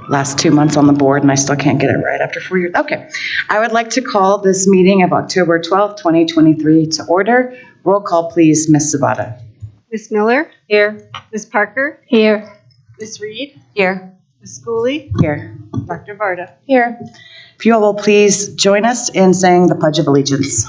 last 2 months on the board, and I still can't get it right after 4 years. Okay. I would like to call this meeting of October 12th, 2023 to order. Roll call, please, Ms. Sabata. Ms. Miller? Here. Ms. Parker? Here. Ms. Reed? Here. Ms. Schooley? Here. Dr. Varda? Here. If you all will please join us in saying the Pledge of Allegiance.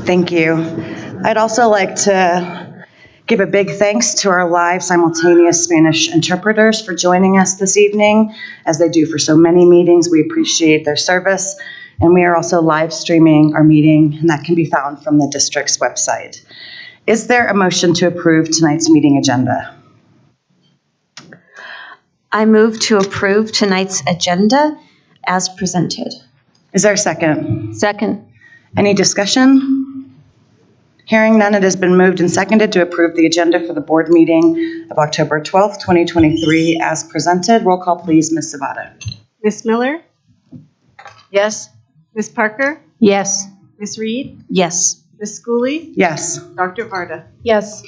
Thank you. I'd also like to give a big thanks to our live simultaneous Spanish interpreters for joining us this evening, as they do for so many meetings. We appreciate their service, and we are also live streaming our meeting, and that can be found from the district's website. Is there a motion to approve tonight's meeting agenda? I move to approve tonight's agenda as presented. Is there a second? Second. Any discussion? Hearing none, it has been moved and seconded to approve the agenda for the board meeting of October 12th, 2023 as presented. Roll call, please, Ms. Sabata. Ms. Miller? Yes. Ms. Parker? Yes. Ms. Reed? Yes. Ms. Schooley? Yes, Dr. Varda? Yes.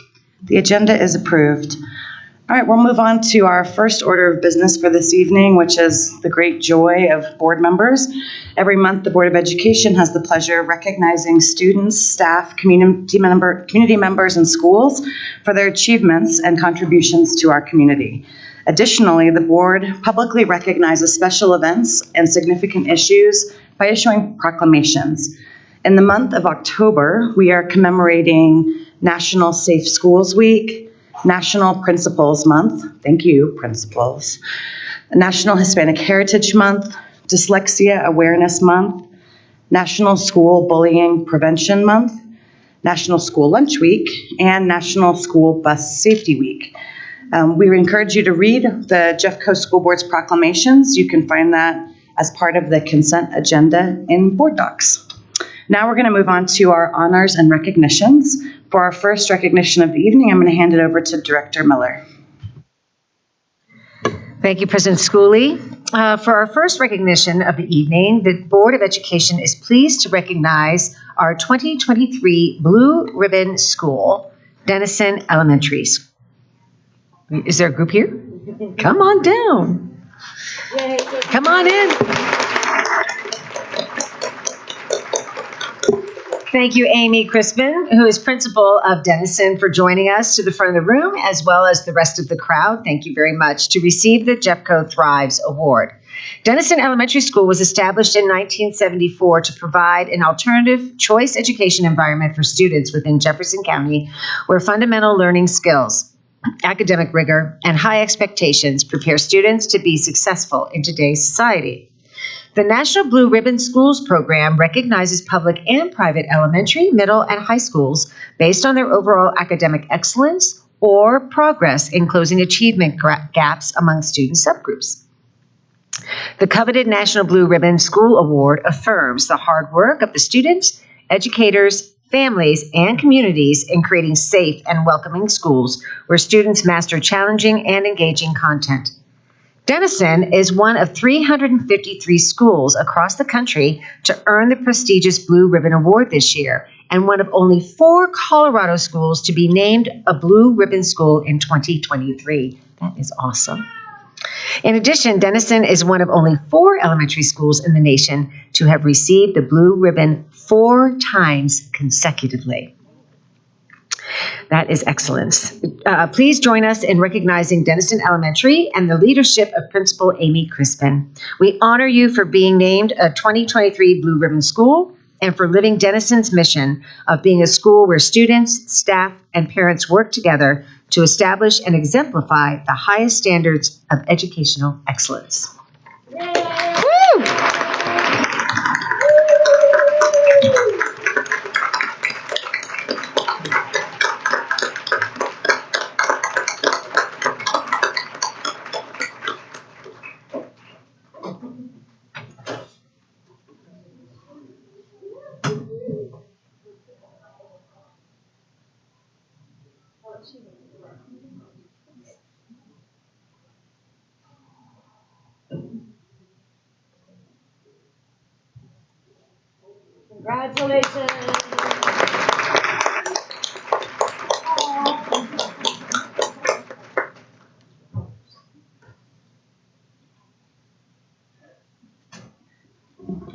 the agenda is approved. All right, we'll move on to our first order of business for this evening, which is the great joy of board members. Every month, the Board of Education has the pleasure of recognizing students, staff, community members, and schools for their achievements and contributions to our community. Additionally, the board publicly recognizes special events and significant issues by issuing proclamations. In the month of October, we are commemorating National Safe Schools Week, National Principals Month, thank you, principals, National Hispanic Heritage Month, Dyslexia Awareness Month, National School Bullying Prevention Month, National School Lunch Week, and National School Bus Safety Week. We encourage you to read the Jeffco School Board's proclamations. You can find that as part of the consent agenda in board docs. Now we're going to move on to our honors and recognitions. For our first recognition of the evening, I'm going to hand it over to Director Miller. Thank you, President Schooley. For our first recognition of the evening, the Board of Education is pleased to recognize our 2023 Blue Ribbon School, Denison Elementary. Is there a group here? Come on down. Come on in. Thank you, Amy Crispin, who is principal of Denison, for joining us to the front of the room, as well as the rest of the crowd. Thank you very much, to receive the Jeffco Thrives Award. Denison Elementary School was established in 1974 to provide an alternative choice education environment for students within Jefferson County, where fundamental learning skills, academic rigor, and high expectations prepare students to be successful in today's society. The National Blue Ribbon Schools program recognizes public and private elementary, middle, and high schools based on their overall academic excellence or progress in closing achievement gaps among student subgroups. The coveted National Blue Ribbon School Award affirms the hard work of the students, educators, families, and communities in creating safe and welcoming schools where students master challenging and engaging content. Denison is one of 353 schools across the country to earn the prestigious Blue Ribbon Award this year, and one of only 4 Colorado schools to be named a Blue Ribbon School in 2023. That is awesome. In addition, Denison is one of only 4 elementary schools in the nation to have received the Blue Ribbon 4 times consecutively. That is excellence. Please join us in recognizing Denison Elementary and the leadership of Principal Amy Crispin. We honor you for being named a 2023 Blue Ribbon School and for living Denison's mission of being a school where students, staff, and parents work together to establish and exemplify the highest standards of educational excellence. Woo!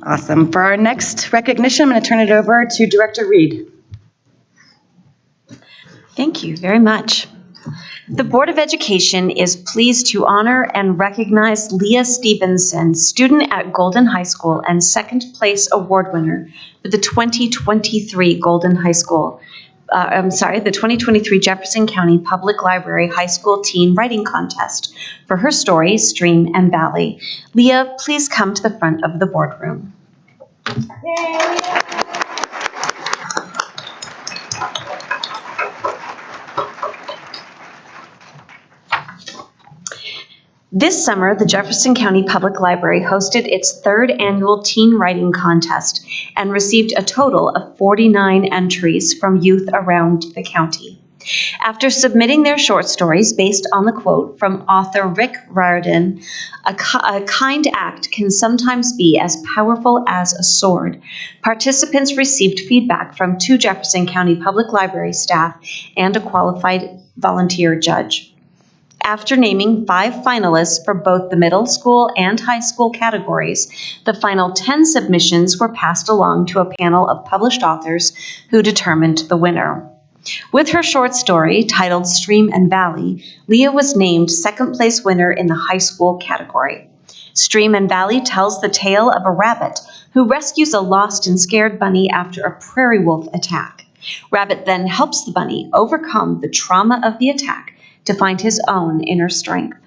Awesome. For our next recognition, I'm going to turn it over to Director Reed. Thank you very much. The Board of Education is pleased to honor and recognize Leah Stevenson, student at Golden High School and second place award winner for the 2023 the 2023 Jefferson County Public Library High School Teen Writing Contest for her story, Stream and Valley. Leah, please come to the front of the boardroom. This summer, the Jefferson County Public Library hosted its third annual Teen Writing Contest and received a total of 49 entries from youth around the county. After submitting their short stories based on the quote from author Rick Riordan, a kind act can sometimes be as powerful as a sword. Participants received feedback from 2 Jefferson County Public Library staff and a qualified volunteer judge. After naming 5 finalists for both the middle school and high school categories, the final 10 submissions were passed along to a panel of published authors who determined the winner. With her short story, titled Stream and Valley, Leah was named second place winner in the high school category. Stream and Valley tells the tale of a rabbit who rescues a lost and scared bunny after a prairie wolf attack. Rabbit then helps the bunny overcome the trauma of the attack to find his own inner strength.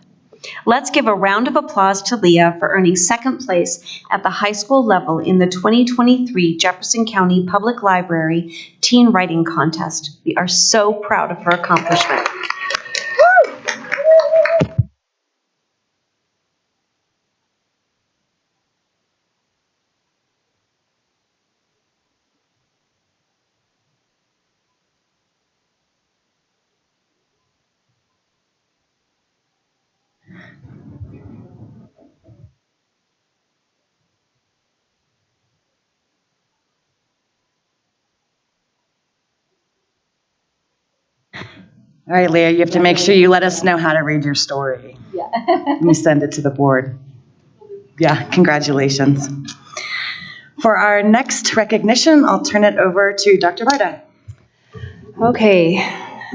Let's give a round of applause to Leah for earning second place at the high school level in the 2023 Jefferson County Public Library Teen Writing Contest. We are so proud of her accomplishment. All right, Leah, you have to make sure you let us know how to read your story. Yeah. When you send it to the board. Yeah, congratulations. For our next recognition, I'll turn it over to Dr. Varda. Okay,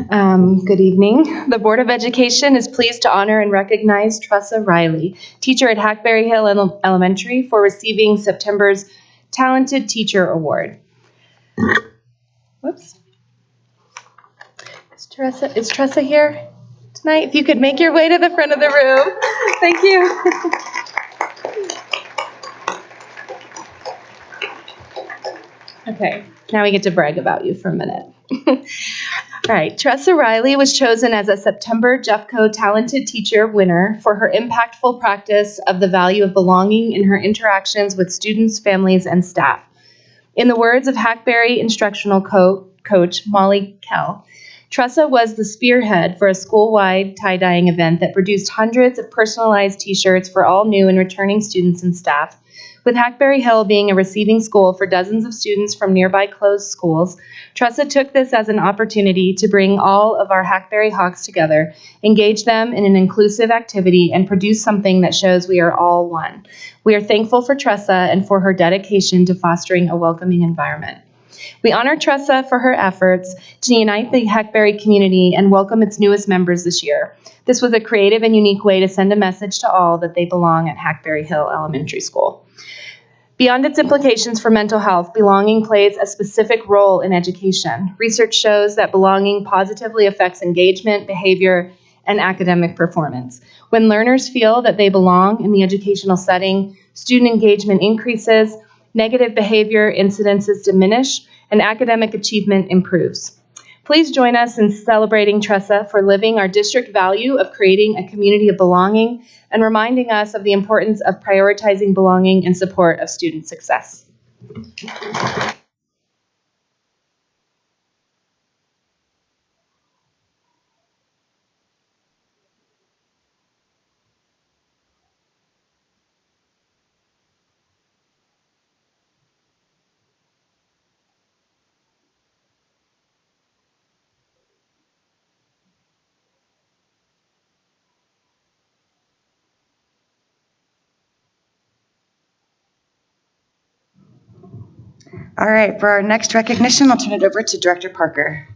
good evening. The Board of Education is pleased to honor and recognize Tressa Riley, teacher at Hackberry Hill Elementary, for receiving September's Talented Teacher Award. Whoops. Is Tressa here tonight? If you could make your way to the front of the room. Thank you. Okay, now we get to brag about you for a minute. All right, Tressa Riley was chosen as a September Jeffco Talented Teacher winner for her impactful practice of the value of belonging in her interactions with students, families, and staff. In the words of Hackberry instructional coach Molly Kell, Tressa was the spearhead for a school-wide tie-dyeing event that produced hundreds of personalized t-shirts for all new and returning students and staff. With Hackberry Hill being a receiving school for dozens of students from nearby closed schools, Tressa took this as an opportunity to bring all of our Hackberry Hawks together, engage them in an inclusive activity, and produce something that shows we are all one. We are thankful for Tressa and for her dedication to fostering a welcoming environment. We honor Tressa for her efforts to unite the Hackberry community and welcome its newest members this year. This was a creative and unique way to send a message to all that they belong at Hackberry Hill Elementary School. Beyond its implications for mental health, belonging plays a specific role in education. Research shows that belonging positively affects engagement, behavior, and academic performance. When learners feel that they belong in the educational setting, student engagement increases, negative behavior incidences diminish, and academic achievement improves. Please join us in celebrating Tressa for living our district value of creating a community of belonging and reminding us of the importance of prioritizing belonging in support of student success. All right, for our next recognition, I'll turn it over to Director Parker.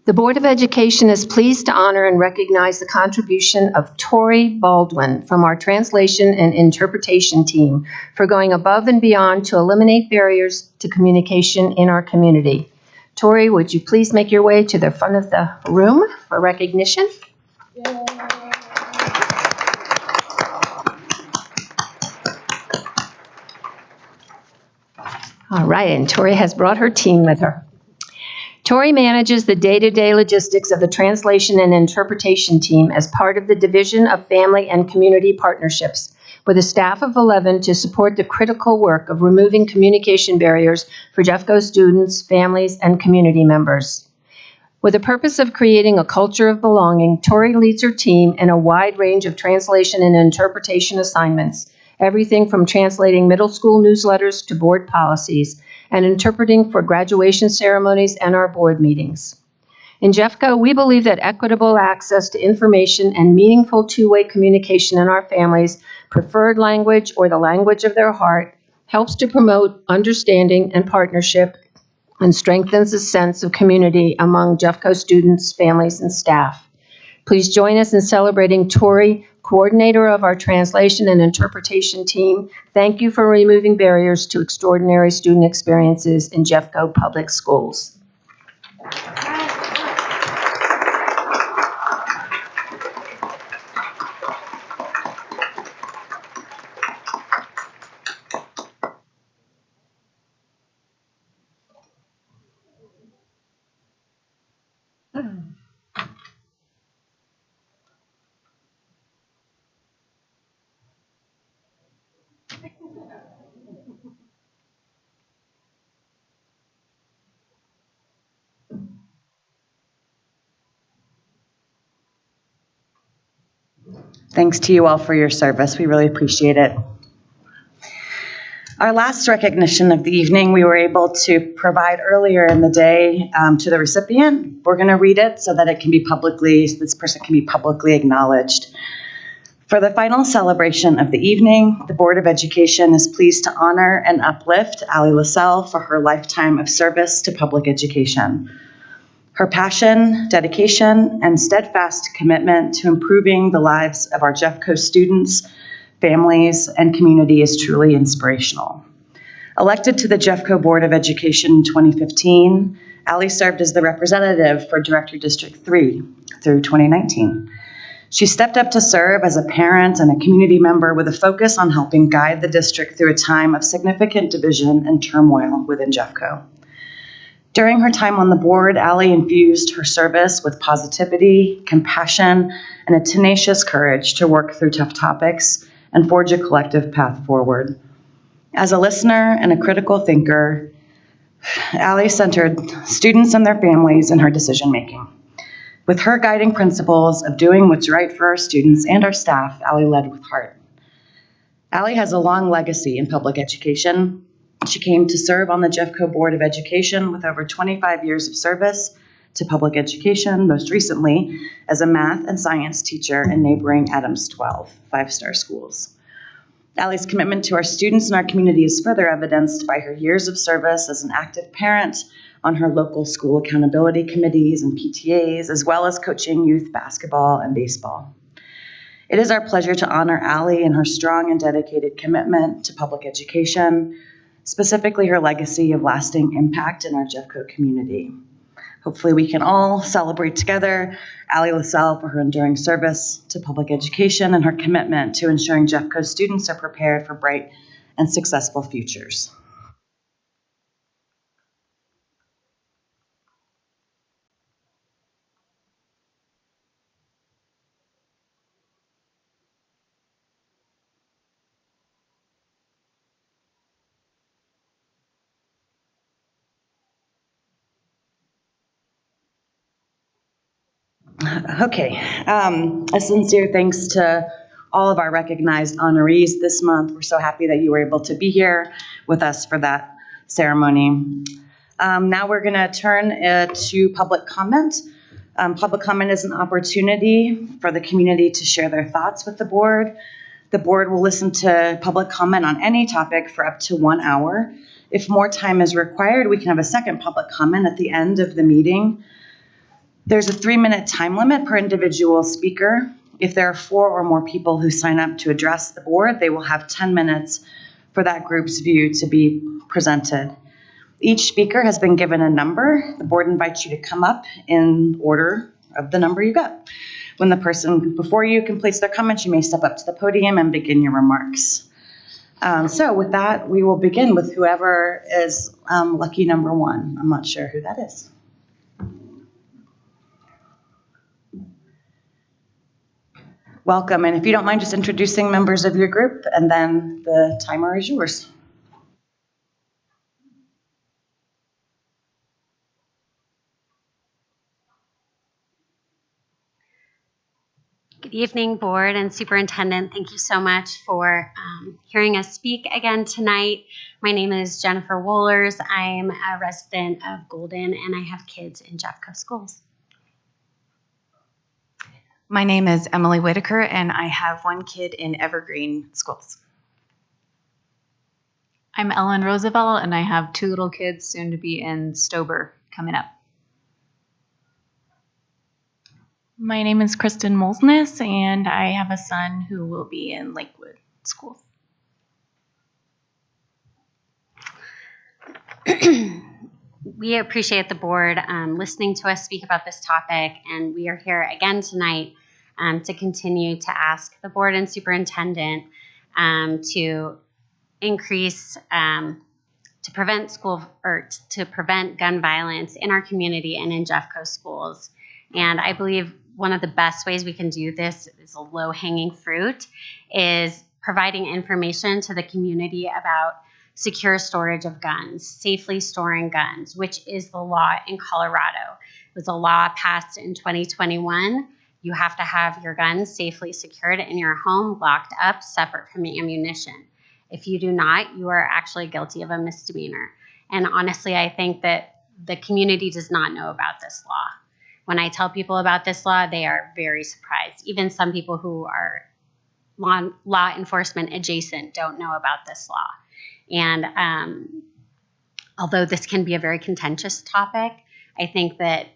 The Board of Education is pleased to honor and recognize the contribution of Tori Baldwin from our translation and interpretation team for going above and beyond to eliminate barriers to communication in our community. Tori, would you please make your way to the front of the room for recognition? All right, and Tori has brought her team with her. Tori manages the day-to-day logistics of the translation and interpretation team as part of the Division of Family and Community Partnerships, with a staff of 11 to support the critical work of removing communication barriers for Jeffco students, families, and community members. With the purpose of creating a culture of belonging, Tori leads her team in a wide range of translation and interpretation assignments, everything from translating middle school newsletters to board policies, and interpreting for graduation ceremonies and our board meetings. In Jeffco, we believe that equitable access to information and meaningful two-way communication in our families' preferred language or the language of their heart helps to promote understanding and partnership and strengthens a sense of community among Jeffco students, families, and staff. Please join us in celebrating Tori, coordinator of our translation and interpretation team. Thank you for removing barriers to extraordinary student experiences in Jeffco Public Schools. Thanks to you all for your service. We really appreciate it. Our last recognition of the evening, we were able to provide earlier in the day to the recipient. We're going to read it so that this person can be publicly acknowledged. For the final celebration of the evening, the Board of Education is pleased to honor and uplift Allie LaSalle for her lifetime of service to public education. Her passion, dedication, and steadfast commitment to improving the lives of our Jeffco students, families, and community is truly inspirational. Elected to the Jeffco Board of Education in 2015, Allie served as the representative for Director District 3 through 2019. She stepped up to serve as a parent and a community member with a focus on helping guide the district through a time of significant division and turmoil within Jeffco. During her time on the board, Allie infused her service with positivity, compassion, and a tenacious courage to work through tough topics and forge a collective path forward. As a listener and a critical thinker, Allie centered students and their families in her decision-making. With her guiding principles of doing what's right for our students and our staff, Allie led with heart. Allie has a long legacy in public education. She came to serve on the Jeffco Board of Education with over 25 years of service to public education, most recently as a math and science teacher in neighboring Adams 12 five-star schools. Allie's commitment to our students and our community is further evidenced by her years of service as an active parent on her local school accountability committees and PTAs, as well as coaching youth basketball and baseball. It is our pleasure to honor Allie and her strong and dedicated commitment to public education, specifically her legacy of lasting impact in our Jeffco community. Hopefully we can all celebrate together Allie LaSalle for her enduring service to public education and her commitment to ensuring Jeffco students are prepared for bright and successful futures. Okay, a sincere thanks to all of our recognized honorees this month. We're so happy that you were able to be here with us for that ceremony. Now we're going to turn to public comment. Public comment is an opportunity for the community to share their thoughts with the board. The board will listen to public comment on any topic for up to 1 hour. If more time is required, we can have a second public comment at the end of the meeting. There's a 3-minute time limit per individual speaker. If there are 4 or more people who sign up to address the board, they will have 10 minutes for that group's view to be presented. Each speaker has been given a number. The board invites you to come up in order of the number you got. When the person before you completes their comments, you may step up to the podium and begin your remarks. So with that, we will begin with whoever is lucky number 1. I'm not sure who that is. Welcome, and if you don't mind just introducing members of your group, and then the timer is yours. Good evening, board and superintendent. Thank you so much for hearing us speak again tonight. My name is Jennifer Wohlers. I'm a resident of Golden, and I have kids in Jeffco schools. My name is Emily Whitaker, and I have 1 kid in Evergreen schools. I'm Ellen Roosevelt, and I have 2 little kids soon to be in Stober coming up. My name is Kristen Molsness, and I have a son who will be in Lakewood schools. We appreciate the board listening to us speak about this topic, and we are here again tonight to continue to ask the board and superintendent to increase, to prevent gun violence in our community and in Jeffco schools. And I believe one of the best ways we can do this is a low-hanging fruit, is providing information to the community about secure storage of guns, safely storing guns, which is the law in Colorado. It was a law passed in 2021. You have to have your guns safely secured in your home, locked up, separate from the ammunition. If you do not, you are actually guilty of a misdemeanor. And honestly, I think that the community does not know about this law. When I tell people about this law, they are very surprised. Even some people who are law enforcement adjacent don't know about this law. And although this can be a very contentious topic, I think that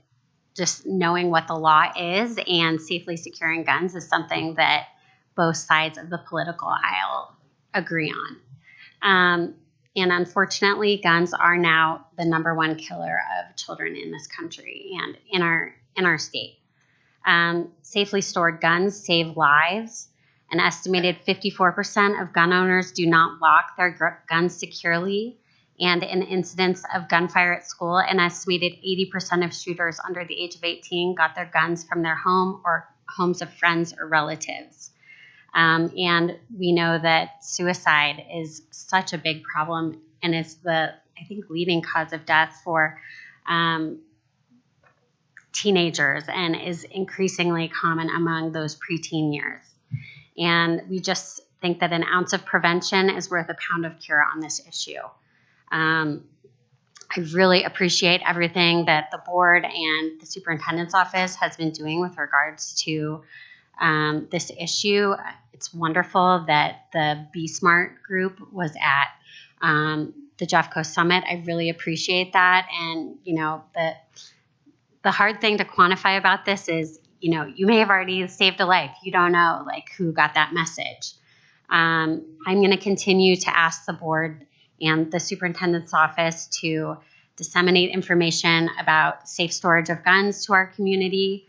just knowing what the law is and safely securing guns is something that both sides of the political aisle agree on. And unfortunately, guns are now the #1 killer of children in this country and in our state. Safely stored guns save lives. An estimated 54% of gun owners do not lock their guns securely. And in incidents of gunfire at school, an estimated 80% of shooters under the age of 18 got their guns from their home or homes of friends or relatives. And we know that suicide is such a big problem and is the, I think, leading cause of death for teenagers and is increasingly common among those preteen years. And we just think that an ounce of prevention is worth a pound of cure on this issue. I really appreciate everything that the board and the superintendent's office has been doing with regards to this issue. It's wonderful that the Be Smart group was at the Jeffco Summit. I really appreciate that. And, you know, the hard thing to quantify about this is, you know, you may have already saved a life. You don't know, like, who got that message. I'm going to continue to ask the board and the superintendent's office to disseminate information about safe storage of guns to our community,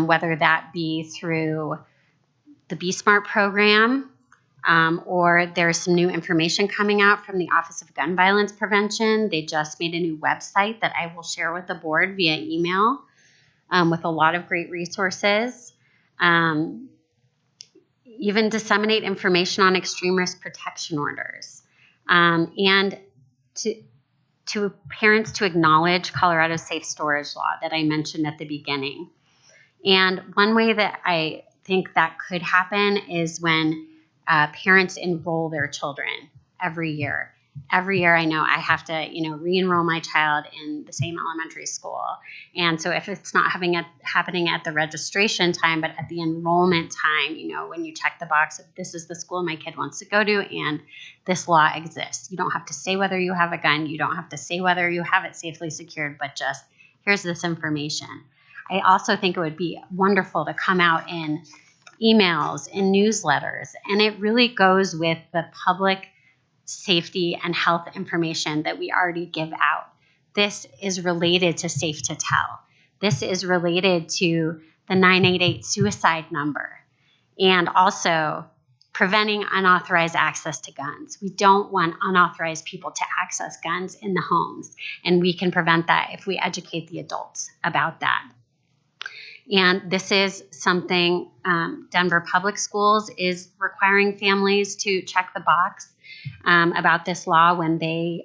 whether that be through the Be Smart program, or there's some new information coming out from the Office of Gun Violence Prevention. They just made a new website that I will share with the board via email with a lot of great resources. Even disseminate information on extreme risk protection orders. And to parents to acknowledge Colorado's safe storage law that I mentioned at the beginning. And one way that I think that could happen is when parents enroll their children every year every year I know I have to, re-enroll my child in the same elementary school. And so if it's not happening at the registration time, but at the enrollment time, when you check the box of this is the school my kid wants to go to and this law exists. You don't have to say whether you have a gun. You don't have to say whether you have it safely secured, but just here's this information. I also think it would be wonderful to come out in emails, in newsletters, and it really goes with the public safety and health information that we already give out. This is related to Safe to Tell. This is related to the 988 suicide number and also preventing unauthorized access to guns. We don't want unauthorized people to access guns in the homes, and we can prevent that if we educate the adults about that. And this is something Denver Public Schools is requiring families to check the box about this law when they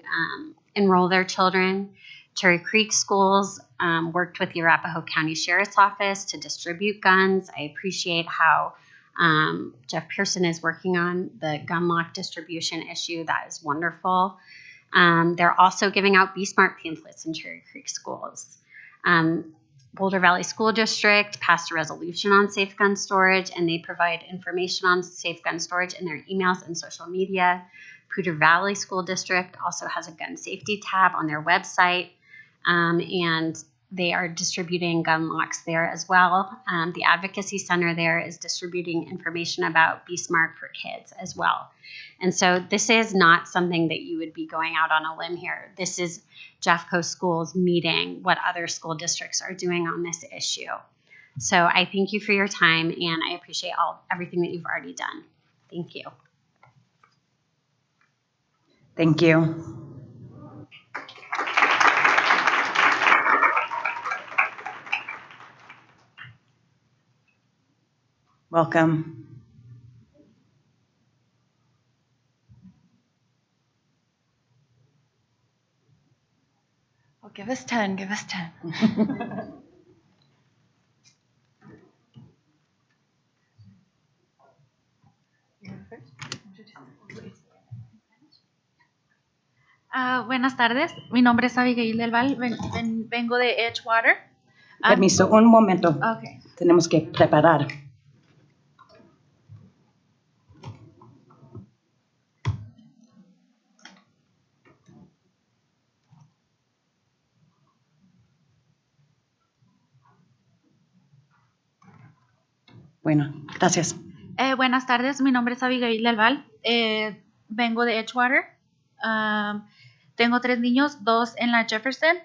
enroll their children. Cherry Creek Schools worked with the Arapahoe County Sheriff's Office to distribute guns. I appreciate how Jeff Pearson is working on the gun lock distribution issue. That is wonderful. They're also giving out Be Smart pamphlets in Cherry Creek Schools. Boulder Valley School District passed a resolution on safe gun storage, and they provide information on safe gun storage in their emails and social media. Poudre Valley School District also has a gun safety tab on their website, and they are distributing gun locks there as well. The Advocacy Center there is distributing information about Be Smart for kids as well. And so this is not something that you would be going out on a limb here. This is Jeffco Schools meeting what other school districts are doing on this issue. So I thank you for your time, and I appreciate everything that you've already done. Thank you. Thank you. Welcome. Oh, give us 10, give us 10. Buenas tardes, mi nombre es Abigail del Val, vengo de Edgewater. Permiso, un momento. Okay. Tenemos que preparar. Bueno, gracias. Buenas tardes, mi nombre es Abigail del Val, vengo de Edgewater. Tengo 3 niños, 2 en la Jefferson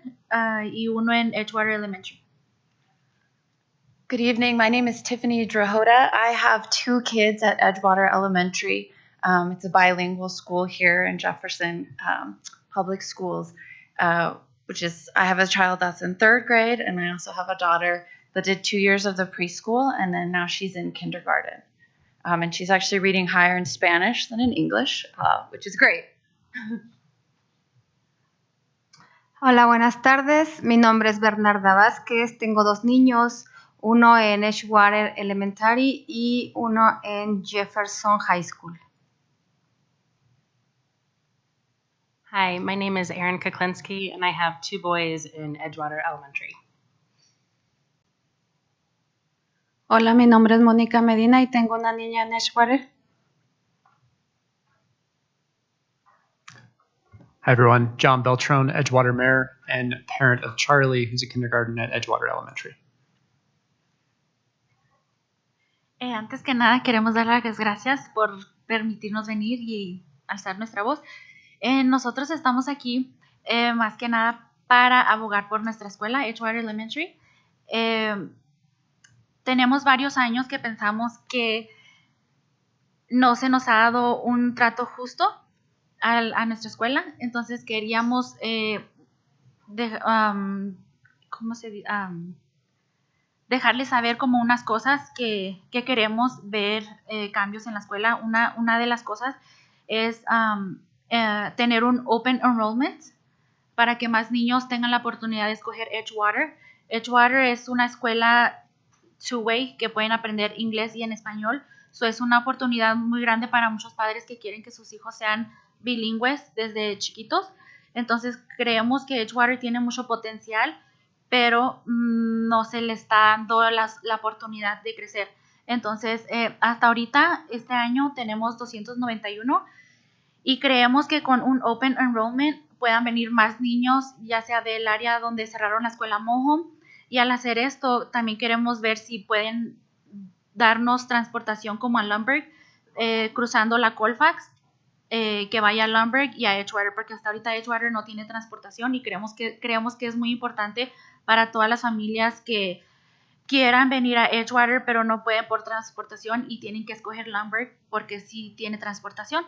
y 1 en Edgewater Elementary. Good evening. My name is Tiffany Drahota. I have 2 kids at Edgewater Elementary. It's a bilingual school here in Jefferson Public Schools, I have a child that's in 3rd grade, and I also have a daughter that did 2 years of the preschool, and then now she's in kindergarten. And she's actually reading higher in Spanish than in English, which is great. Hola, buenas tardes. Mi nombre es Bernarda Vázquez. Tengo 2 niños, uno en Edgewater Elementary y uno en Jefferson High School. Hi, my name is Erin Kuklinski, and I have 2 boys in Edgewater Elementary. Hola, mi nombre es Mónica Medina y tengo una niña en Edgewater. Hi, everyone. John Beltrone, Edgewater Mayor, and parent of Charlie, who's a kindergarten at Edgewater Elementary. Antes que nada, queremos dar las gracias por permitirnos venir y alzar nuestra voz. Nosotros estamos aquí más que nada para abogar por nuestra escuela, Edgewater Elementary. Tenemos varios años que pensamos que no se nos ha dado un trato justo a nuestra escuela, entonces queríamos dejarles saber como unas cosas que queremos ver cambios en la escuela. Una de las cosas es tener un open enrollment para que más niños tengan la oportunidad de escoger Edgewater. Edgewater es una escuela two-way que pueden aprender inglés y en español. So es una oportunidad muy grande para muchos padres que quieren que sus hijos sean bilingües desde chiquitos. Entonces creemos que Edgewater tiene mucho potencial, pero no se le está dando la oportunidad de crecer. Entonces, hasta ahorita, este año, tenemos 291 y creemos que con un Open Enrollment puedan venir más niños, ya sea del área donde cerraron la escuela Mohom. Y al hacer esto, también queremos ver si pueden darnos transportación como a Lumberg, cruzando la Colfax, que vaya a Lumberg y a Edgewater, porque hasta ahorita Edgewater no tiene transportación y creemos que es muy importante para todas las familias que quieran venir a Edgewater, pero no pueden por transportación y tienen que escoger Lumberg porque sí tiene transportación.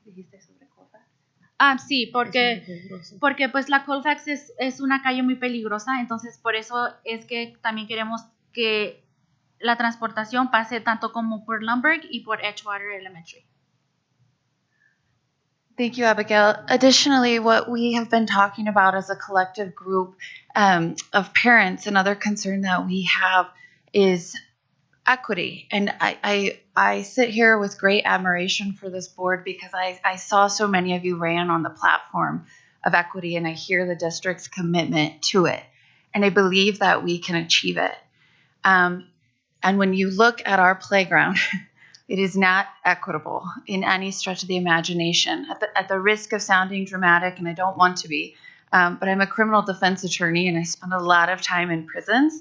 ¿Dijiste sobre Colfax? Sí, porque pues la Colfax es una calle muy peligrosa, entonces por eso es que también queremos que la transportación pase tanto como por Lumberg y por Edgewater Elementary. Thank you, Abigail. Additionally, what we have been talking about as a collective group of parents, another concern that we have is equity. And I sit here with great admiration for this board because I saw so many of you ran on the platform of equity, and I hear the district's commitment to it. And I believe that we can achieve it. And when you look at our playground, it is not equitable in any stretch of the imagination. At the risk of sounding dramatic, and I don't want to be, but I'm a criminal defense attorney and I spend a lot of time in prisons.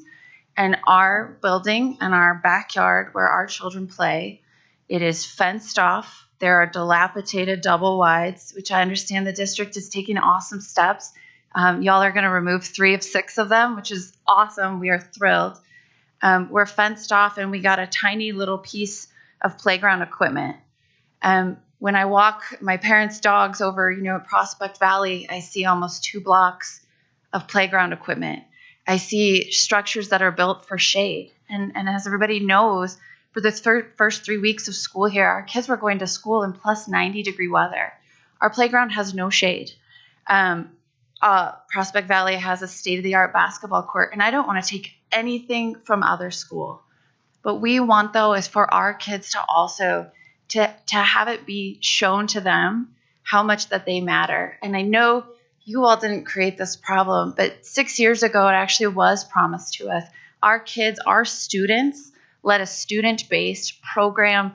And our building and our backyard where our children play, it is fenced off. There are dilapidated double wides, which I understand the district is taking awesome steps. Y'all are going to remove 3 of 6 of them, which is awesome. We are thrilled. We're fenced off and we got a tiny little piece of playground equipment. When I walk my parents' dogs over, Prospect Valley, I see almost 2 blocks of playground equipment. I see structures that are built for shade. And as everybody knows, for the first 3 weeks of school here, our kids were going to school in plus 90-degree weather. Our playground has no shade. Prospect Valley has a state-of-the-art basketball court, and I don't want to take anything from other school. What we want, though, is for our kids to also to have it be shown to them how much that they matter. And I know you all didn't create this problem, but 6 years ago, it actually was promised to us. Our kids, our students, led a student-based program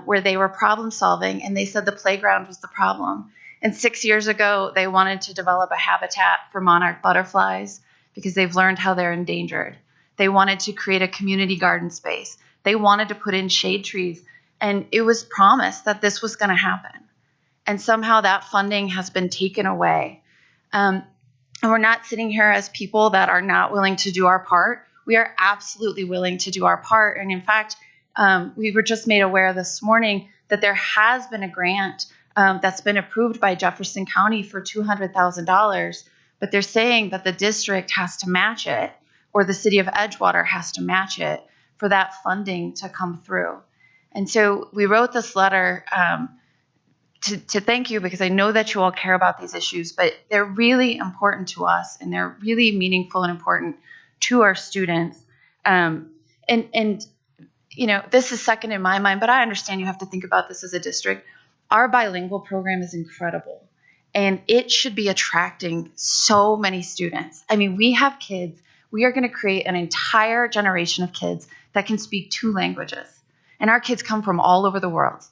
where they were problem solving, and they said the playground was the problem. And 6 years ago, they wanted to develop a habitat for monarch butterflies because they've learned how they're endangered. They wanted to create a community garden space. They wanted to put in shade trees. And it was promised that this was going to happen. And somehow that funding has been taken away. And we're not sitting here as people that are not willing to do our part. We are absolutely willing to do our part. And in fact, we were just made aware this morning that there has been a grant that's been approved by Jefferson County for $200,000. But they're saying that the district has to match it, or the city of Edgewater has to match it for that funding to come through. And so we wrote this letter to thank you because I know that you all care about these issues, but they're really important to us and they're really meaningful and important to our students. And this is second in my mind, but I understand you have to think about this as a district. Our bilingual program is incredible and it should be attracting so many students. I mean, we have kids. We are going to create an entire generation of kids that can speak 2 languages. And our kids come from all over the world.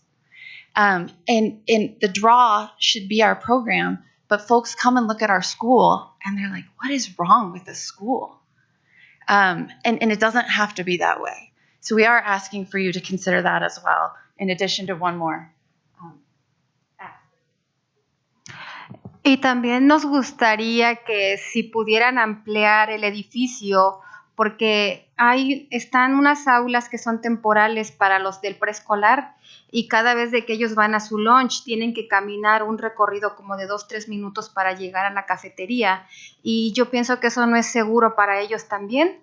And the draw should be our program, but folks come and look at our school and they're like, what is wrong with this school? And it doesn't have to be that way. So we are asking for you to consider that as well, in addition to one more. Y también nos gustaría que si pudieran ampliar el edificio, porque están unas aulas que son temporales para los del preescolar y cada vez de que ellos van a su lunch tienen que caminar un recorrido como de 2-3 minutos para llegar a la cafetería y yo pienso que eso no es seguro para ellos también.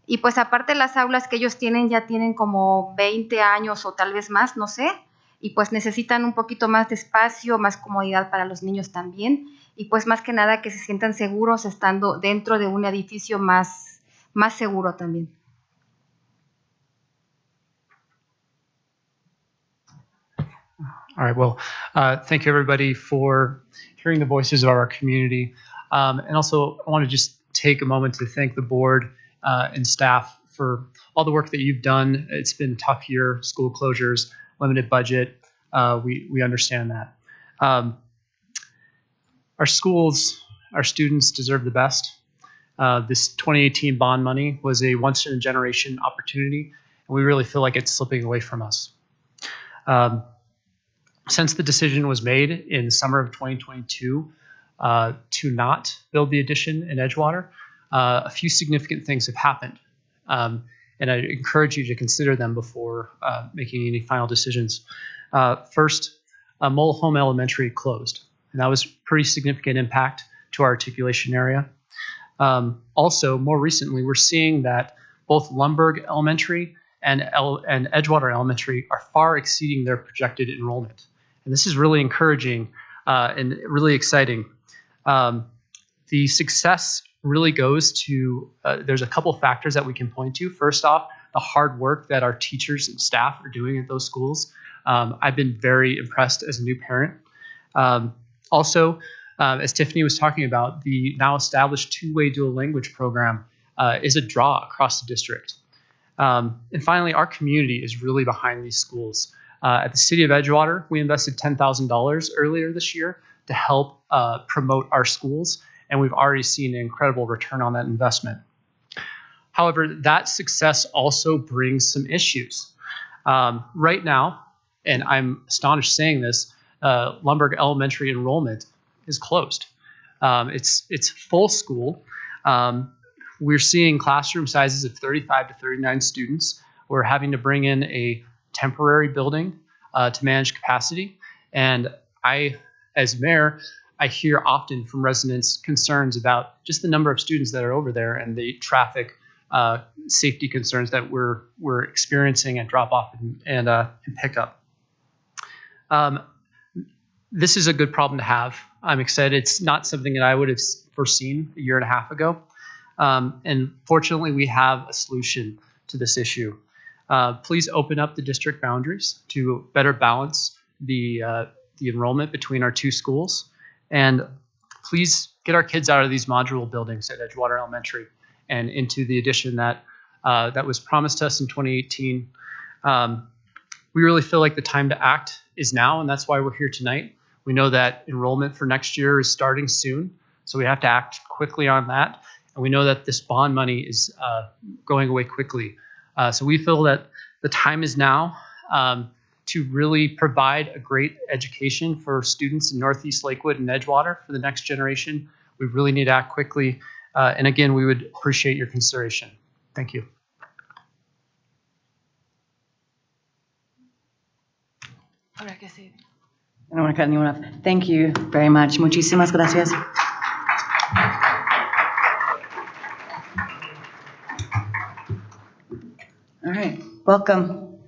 Y pues aparte las aulas que ellos tienen ya tienen como 20 años o tal vez más, no sé, y pues necesitan un poquito más de espacio, más comodidad para los niños también y pues más que nada que se sientan seguros estando dentro de un edificio más seguro también. All right. Well, thank you everybody for hearing the voices of our community. And also, I want to just take a moment to thank the board and staff for all the work that you've done. It's been a tough year, school closures, limited budget. We understand that. Our schools, our students deserve the best. This 2018 bond money was a once-in-a-generation opportunity, and we really feel like it's slipping away from us. Since the decision was made in summer of 2022 to not build the addition in Edgewater, a few significant things have happened. And I encourage you to consider them before making any final decisions. First, Mole Home Elementary closed, and that was pretty significant impact to our articulation area. Also, more recently, we're seeing that both Lumberg Elementary and Edgewater Elementary are far exceeding their projected enrollment. And this is really encouraging and really exciting. The success really goes to, there's a couple factors that we can point to. First off, the hard work that our teachers and staff are doing at those schools. I've been very impressed as a new parent. Also, as Tiffany was talking about, the now established two-way dual language program is a draw across the district. And finally, our community is really behind these schools. At the City of Edgewater, we invested $10,000 earlier this year to help promote our schools, and we've already seen an incredible return on that investment. However, that success also brings some issues. Right now, and I'm astonished saying this, Lumberg Elementary enrollment is closed. It's full school. We're seeing classroom sizes of 35 to 39 students. We're having to bring in a temporary building to manage capacity. And I, as mayor, I hear often from residents concerns about just the number of students that are over there and the traffic safety concerns that we're experiencing at drop-off and pickup. This is a good problem to have. I'm excited. It's not something that I would have foreseen a year and a half ago. And fortunately, we have a solution to this issue. Please open up the district boundaries to better balance the enrollment between our two schools. And please get our kids out of these modular buildings at Edgewater Elementary and into the addition that was promised to us in 2018. We really feel like the time to act is now, and that's why we're here tonight. We know that enrollment for next year is starting soon, so we have to act quickly on that. And we know that this bond money is going away quickly. So we feel that the time is now to really provide a great education for students in Northeast Lakewood and Edgewater for the next generation. We really need to act quickly. And again, we would appreciate your consideration. Thank you. I don't want to cut anyone off. Thank you very much. Muchísimas gracias. All right, welcome.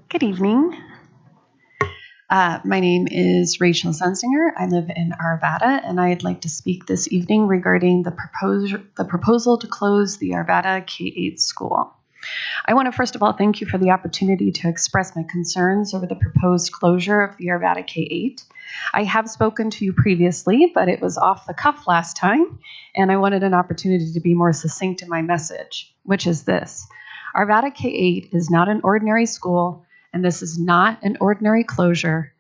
Good evening. My name is Rachel Sensinger. I live in Arvada, and I'd like to speak this evening regarding the proposal to close the Arvada K-8 school. I want to first of all thank you for the opportunity to express my concerns over the proposed closure of the Arvada K-8. I have spoken to you previously, but it was off the cuff last time, and I wanted an opportunity to be more succinct in my message, which is this. Arvada K-8 is not an ordinary school, and this is not an ordinary closure,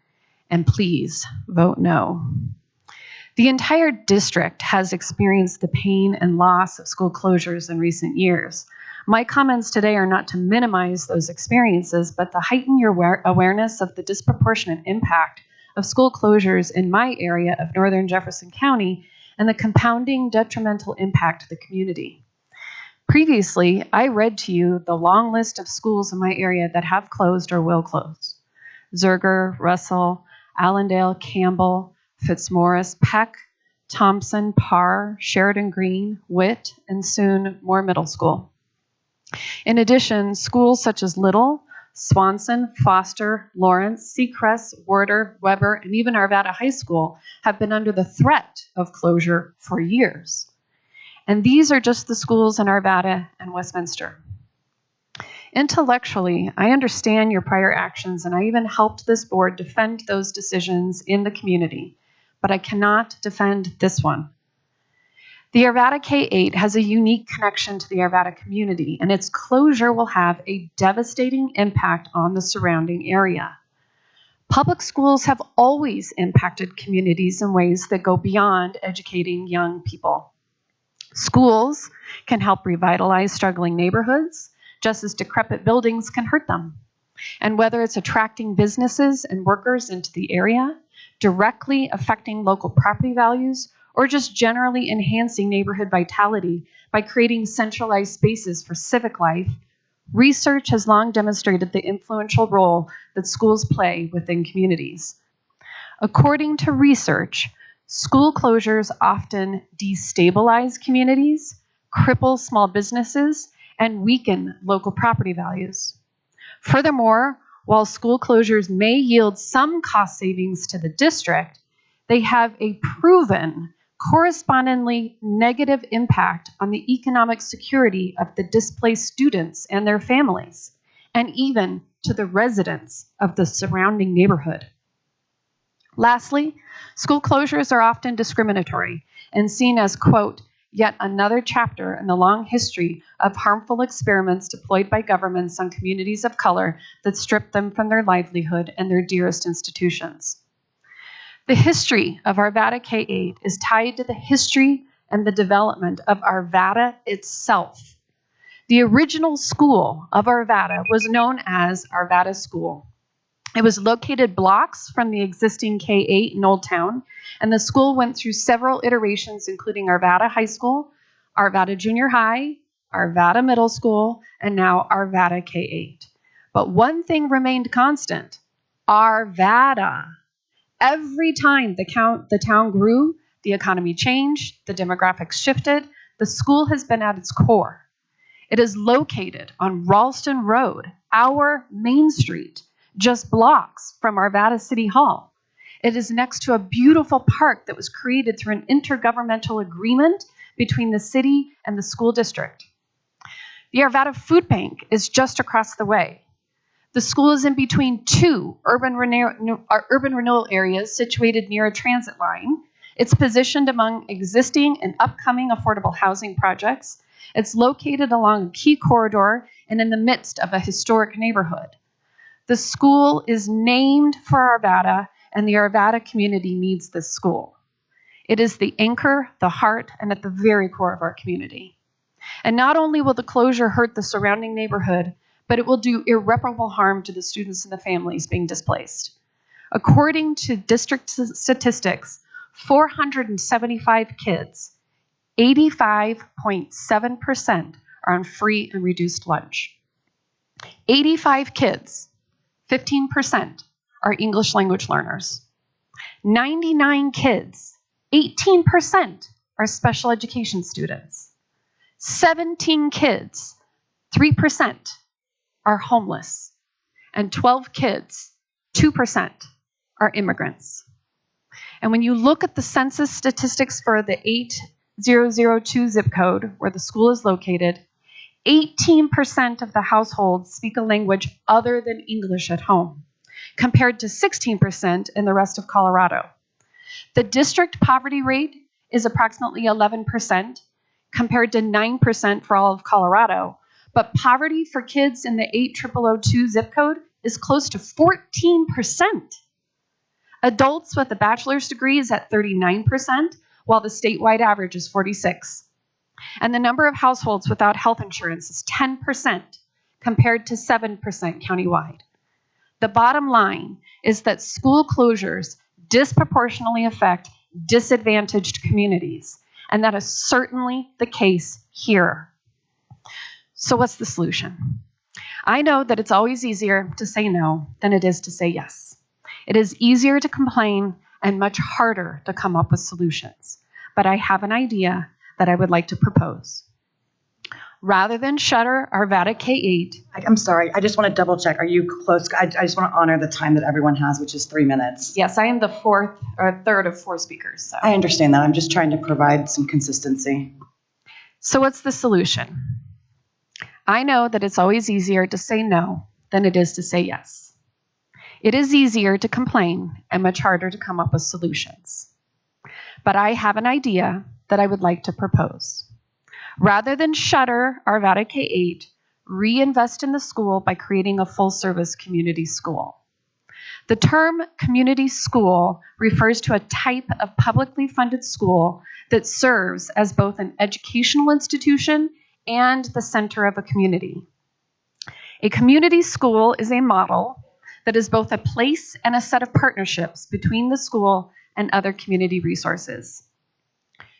and please vote no. The entire district has experienced the pain and loss of school closures in recent years. My comments today are not to minimize those experiences, but to heighten your awareness of the disproportionate impact of school closures in my area of northern Jefferson County and the compounding detrimental impact to the community. Previously, I read to you the long list of schools in my area that have closed or will close. Zerger, Russell, Allendale, Campbell, Fitzmaurice, Peck, Thompson, Parr, Sheridan Green, Witt, and soon Moore Middle School. In addition, schools such as Little, Swanson, Foster, Lawrence, Seacrest, Warder, Weber, and even Arvada High School have been under the threat of closure for years. And these are just the schools in Arvada and Westminster. Intellectually, I understand your prior actions, and I even helped this board defend those decisions in the community, but I cannot defend this one. The Arvada K-8 has a unique connection to the Arvada community, and its closure will have a devastating impact on the surrounding area. Public schools have always impacted communities in ways that go beyond educating young people. Schools can help revitalize struggling neighborhoods, just as decrepit buildings can hurt them. And whether it's attracting businesses and workers into the area, directly affecting local property values, or just generally enhancing neighborhood vitality by creating centralized spaces for civic life, research has long demonstrated the influential role that schools play within communities. According to research, school closures often destabilize communities, cripple small businesses, and weaken local property values. Furthermore, while school closures may yield some cost savings to the district, they have a proven, correspondingly negative impact on the economic security of the displaced students and their families, and even to the residents of the surrounding neighborhood. Lastly, school closures are often discriminatory and seen as, quote, yet another chapter in the long history of harmful experiments deployed by governments on communities of color that strip them from their livelihood and their dearest institutions. The history of Arvada K-8 is tied to the history and the development of Arvada itself. The original school of Arvada was known as Arvada School. It was located blocks from the existing K-8 in Old Town, and the school went through several iterations, including Arvada High School, Arvada Junior High, Arvada Middle School, and now Arvada K-8. But one thing remained constant: Arvada. Every time the town grew, the economy changed, the demographics shifted, the school has been at its core. It is located on Ralston Road, our main street, just blocks from Arvada City Hall. It is next to a beautiful park that was created through an intergovernmental agreement between the city and the school district. The Arvada Food Bank is just across the way. The school is in between two urban renewal areas situated near a transit line. It's positioned among existing and upcoming affordable housing projects. It's located along a key corridor and in the midst of a historic neighborhood. The school is named for Arvada, and the Arvada community needs this school. It is the anchor, the heart, and at the very core of our community. And not only will the closure hurt the surrounding neighborhood, but it will do irreparable harm to the students and the families being displaced. According to district statistics, 475 kids, 85.7%, are on free and reduced lunch. 85 kids, 15%, are English language learners. 99 kids, 18%, are special education students. 17 kids, 3%, are homeless. And 12 kids, 2%, are immigrants. And when you look at the census statistics for the 8002 zip code, where the school is located, 18% of the households speak a language other than English at home, compared to 16% in the rest of Colorado. The district poverty rate is approximately 11%, compared to 9% for all of Colorado, but poverty for kids in the 8002 zip code is close to 14%. Adults with a bachelor's degree is at 39%, while the statewide average is 46%. And the number of households without health insurance is 10%, compared to 7% countywide. The bottom line is that school closures disproportionately affect disadvantaged communities, and that is certainly the case here. So what's the solution? I know that it's always easier to say no than it is to say yes. It is easier to complain and much harder to come up with solutions. But I have an idea that I would like to propose. Rather than shutter Arvada K-8. I'm sorry, I just want to double check. Are you close? I just want to honor the time that everyone has, which is 3 minutes. Yes, I am the third of four speakers. So. I understand that. I'm just trying to provide some consistency. So what's the solution? I know that it's always easier to say no than it is to say yes. It is easier to complain and much harder to come up with solutions. But I have an idea that I would like to propose. Rather than shutter Arvada K-8, reinvest in the school by creating a full-service community school. The term community school refers to a type of publicly funded school that serves as both an educational institution and the center of a community. A community school is a model that is both a place and a set of partnerships between the school and other community resources.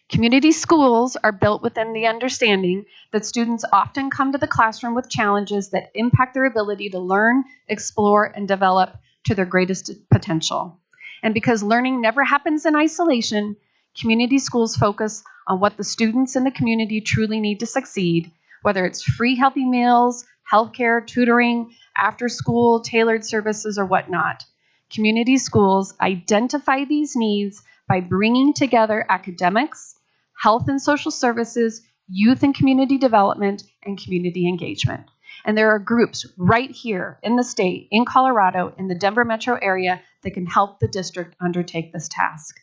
Community schools are built within the understanding that students often come to the classroom with challenges that impact their ability to learn, explore, and develop to their greatest potential. And because learning never happens in isolation, community schools focus on what the students in the community truly need to succeed, whether it's free healthy meals, healthcare, tutoring, after-school, tailored services, or whatnot. Community schools identify these needs by bringing together academics, health and social services, youth and community development, and community engagement. And there are groups right here in the state, in Colorado, in the Denver metro area that can help the district undertake this task.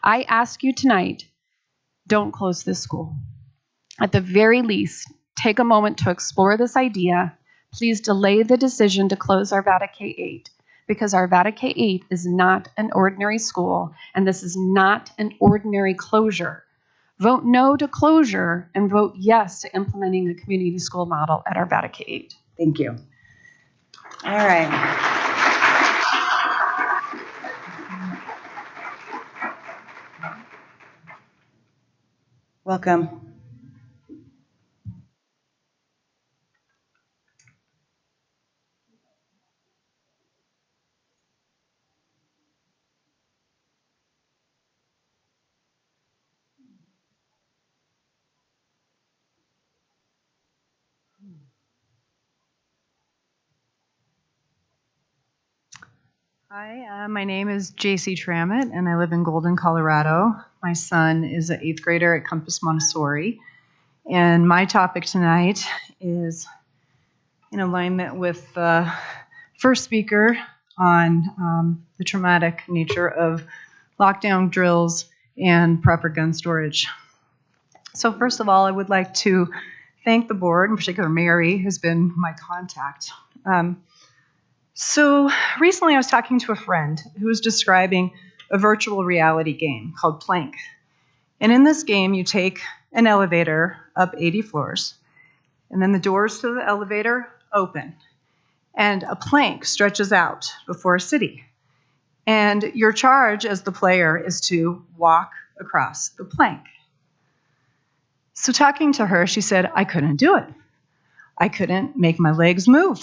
I ask you tonight, don't close this school. At the very least, take a moment to explore this idea. Please delay the decision to close Arvada K-8 because Arvada K-8 is not an ordinary school and this is not an ordinary closure. Vote no to closure and vote yes to implementing a community school model at Arvada K-8. Thank you. All right. Welcome. Hi, my name is JC Trammett, and I live in Golden, Colorado. My son is an 8th grader at Compass Montessori, and my topic tonight is in alignment with the first speaker on the traumatic nature of lockdown drills and proper gun storage. So first of all, I would like to thank the board, in particular Mary, who's been my contact. So recently I was talking to a friend who was describing a virtual reality game called Plank. And in this game, you take an elevator up 80 floors, and then the doors to the elevator open, and a plank stretches out before a city. And your charge as the player is to walk across the plank. So talking to her, she said, I couldn't do it. I couldn't make my legs move.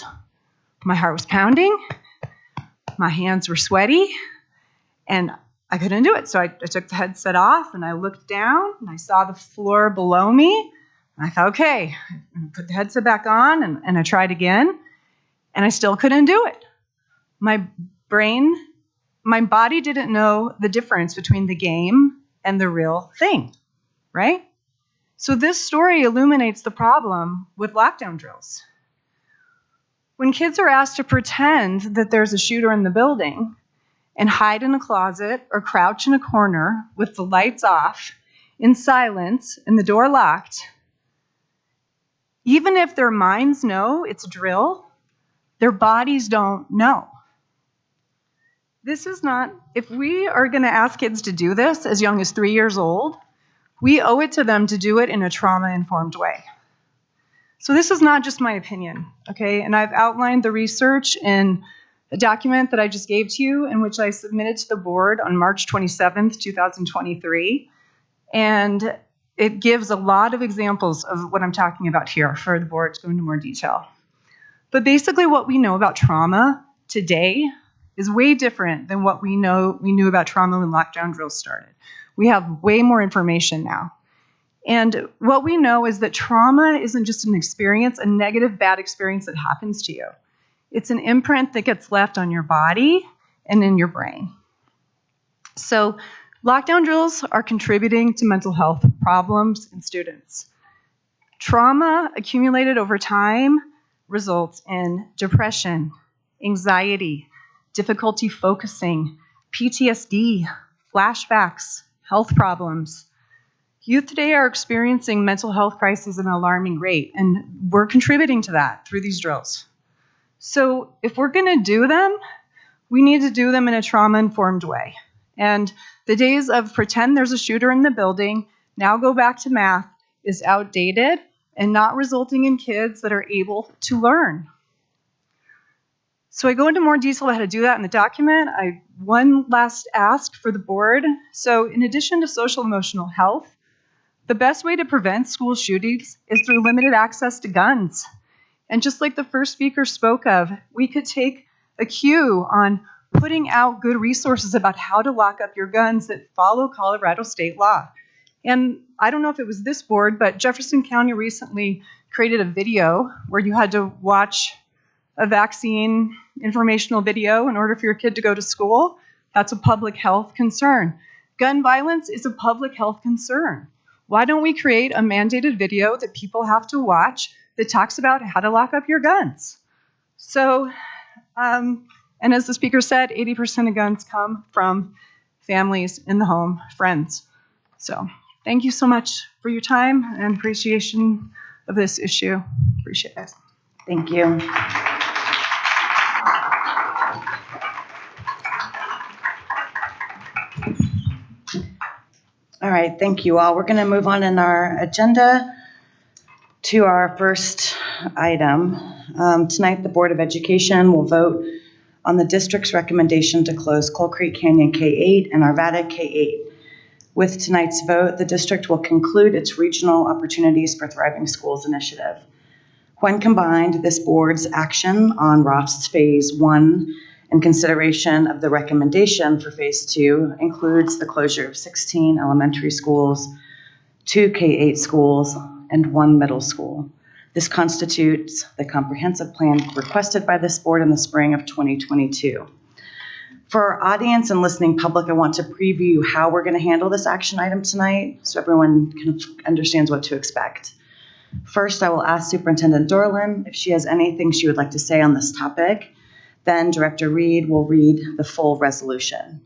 My heart was pounding, my hands were sweaty, and I couldn't do it. So I took the headset off and I looked down and I saw the floor below me. And I thought, okay, I put the headset back on and I tried again, and I still couldn't do it. My body didn't know the difference between the game and the real thing, right? So this story illuminates the problem with lockdown drills. When kids are asked to pretend that there's a shooter in the building and hide in a closet or crouch in a corner with the lights off, in silence, and the door locked, even if their minds know it's a drill, their bodies don't know. This is not, if we are going to ask kids to do this as young as 3 years old, we owe it to them to do it in a trauma-informed way. So this is not just my opinion, okay? And I've outlined the research in a document that I just gave to you, in which I submitted to the board on March 27th, 2023. And it gives a lot of examples of what I'm talking about here for the board to go into more detail. But basically what we know about trauma today is way different than what we knew about trauma when lockdown drills started. We have way more information now. And what we know is that trauma isn't just an experience, a negative, bad experience that happens to you. It's an imprint that gets left on your body and in your brain. So lockdown drills are contributing to mental health problems in students. Trauma accumulated over time results in depression, anxiety, difficulty focusing, PTSD, flashbacks, health problems. Youth today are experiencing mental health crises at an alarming rate, and we're contributing to that through these drills. So if we're going to do them, we need to do them in a trauma-informed way. And the days of pretend there's a shooter in the building, now go back to math, is outdated and not resulting in kids that are able to learn. So I go into more detail about how to do that in the document. One last ask for the board. So in addition to social emotional health, the best way to prevent school shootings is through limited access to guns. And just like the first speaker spoke of, we could take a cue on putting out good resources about how to lock up your guns that follow Colorado state law. And I don't know if it was this board, but Jefferson County recently created a video where you had to watch a vaccine informational video in order for your kid to go to school. That's a public health concern. Gun violence is a public health concern. Why don't we create a mandated video that people have to watch that talks about how to lock up your guns? So, and as the speaker said, 80% of guns come from families in the home, friends. So thank you so much for your time and appreciation of this issue. Appreciate it. Thank you. All right, thank you all. We're going to move on in our agenda to our first item. Tonight, the Board of Education will vote on the district's recommendation to close Coal Creek Canyon K-8 and Arvada K-8. With tonight's vote, the district will conclude its Regional Opportunities for Thriving Schools initiative. When combined, this board's action on ROF's Phase 1 and consideration of the recommendation for Phase 2 includes the closure of 16 elementary schools, 2 K-8 schools, and 1 middle school. This constitutes the comprehensive plan requested by this board in the spring of 2022. For our audience and listening public, I want to preview how we're going to handle this action item tonight so everyone kind of understands what to expect. First, I will ask Superintendent Dorlin if she has anything she would like to say on this topic. Then Director Reed will read the full resolution.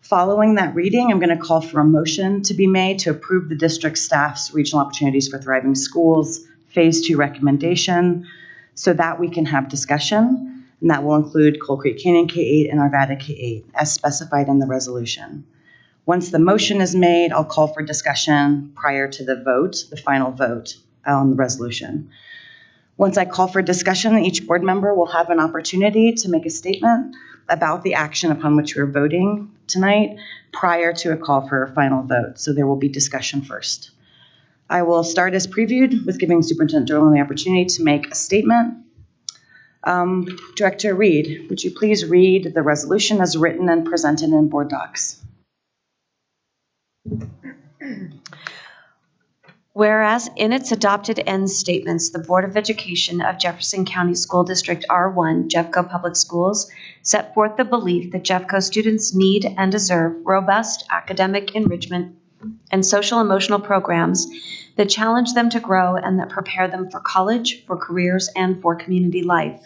Following that reading, I'm going to call for a motion to be made to approve the district staff's Regional Opportunities for Thriving Schools Phase 2 recommendation so that we can have discussion, and that will include Coal Creek Canyon K-8 and Arvada K-8 as specified in the resolution. Once the motion is made, I'll call for discussion prior to the vote, the final vote on the resolution. Once I call for discussion, each board member will have an opportunity to make a statement about the action upon which we're voting tonight prior to a call for a final vote. So there will be discussion first. I will start as previewed with giving Superintendent Dorlin the opportunity to make a statement. Director Reed, would you please read the resolution as written and presented in board docs? Whereas in its adopted end statements, the Board of Education of Jefferson County School District R1, Jeffco Public Schools, set forth the belief that Jeffco students need and deserve robust academic enrichment and social emotional programs that challenge them to grow and that prepare them for college, for careers, and for community life.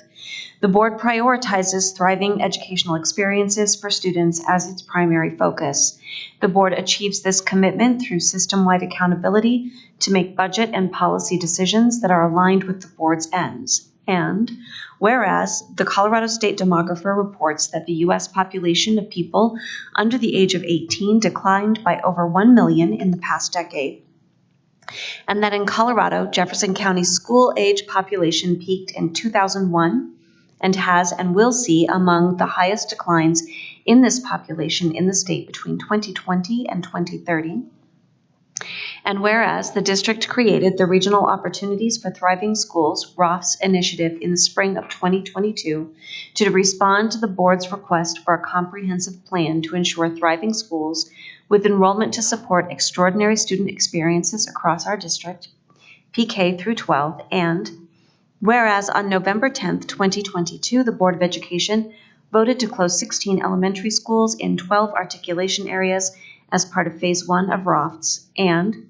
The board prioritizes thriving educational experiences for students as its primary focus. The board achieves this commitment through system-wide accountability to make budget and policy decisions that are aligned with the board's ends. And whereas the Colorado State Demographer reports that the U.S. population of people under the age of 18 declined by over 1 million in the past decade, and that in Colorado, Jefferson County school-age population peaked in 2001 and has and will see among the highest declines in this population in the state between 2020 and 2030. And whereas the district created the Regional Opportunities for Thriving Schools, ROFS initiative in the spring of 2022 to respond to the board's request for a comprehensive plan to ensure thriving schools with enrollment to support extraordinary student experiences across our district, PK through 12, and whereas on November 10th, 2022, the Board of Education voted to close 16 elementary schools in 12 articulation areas as part of Phase 1 of ROFS, and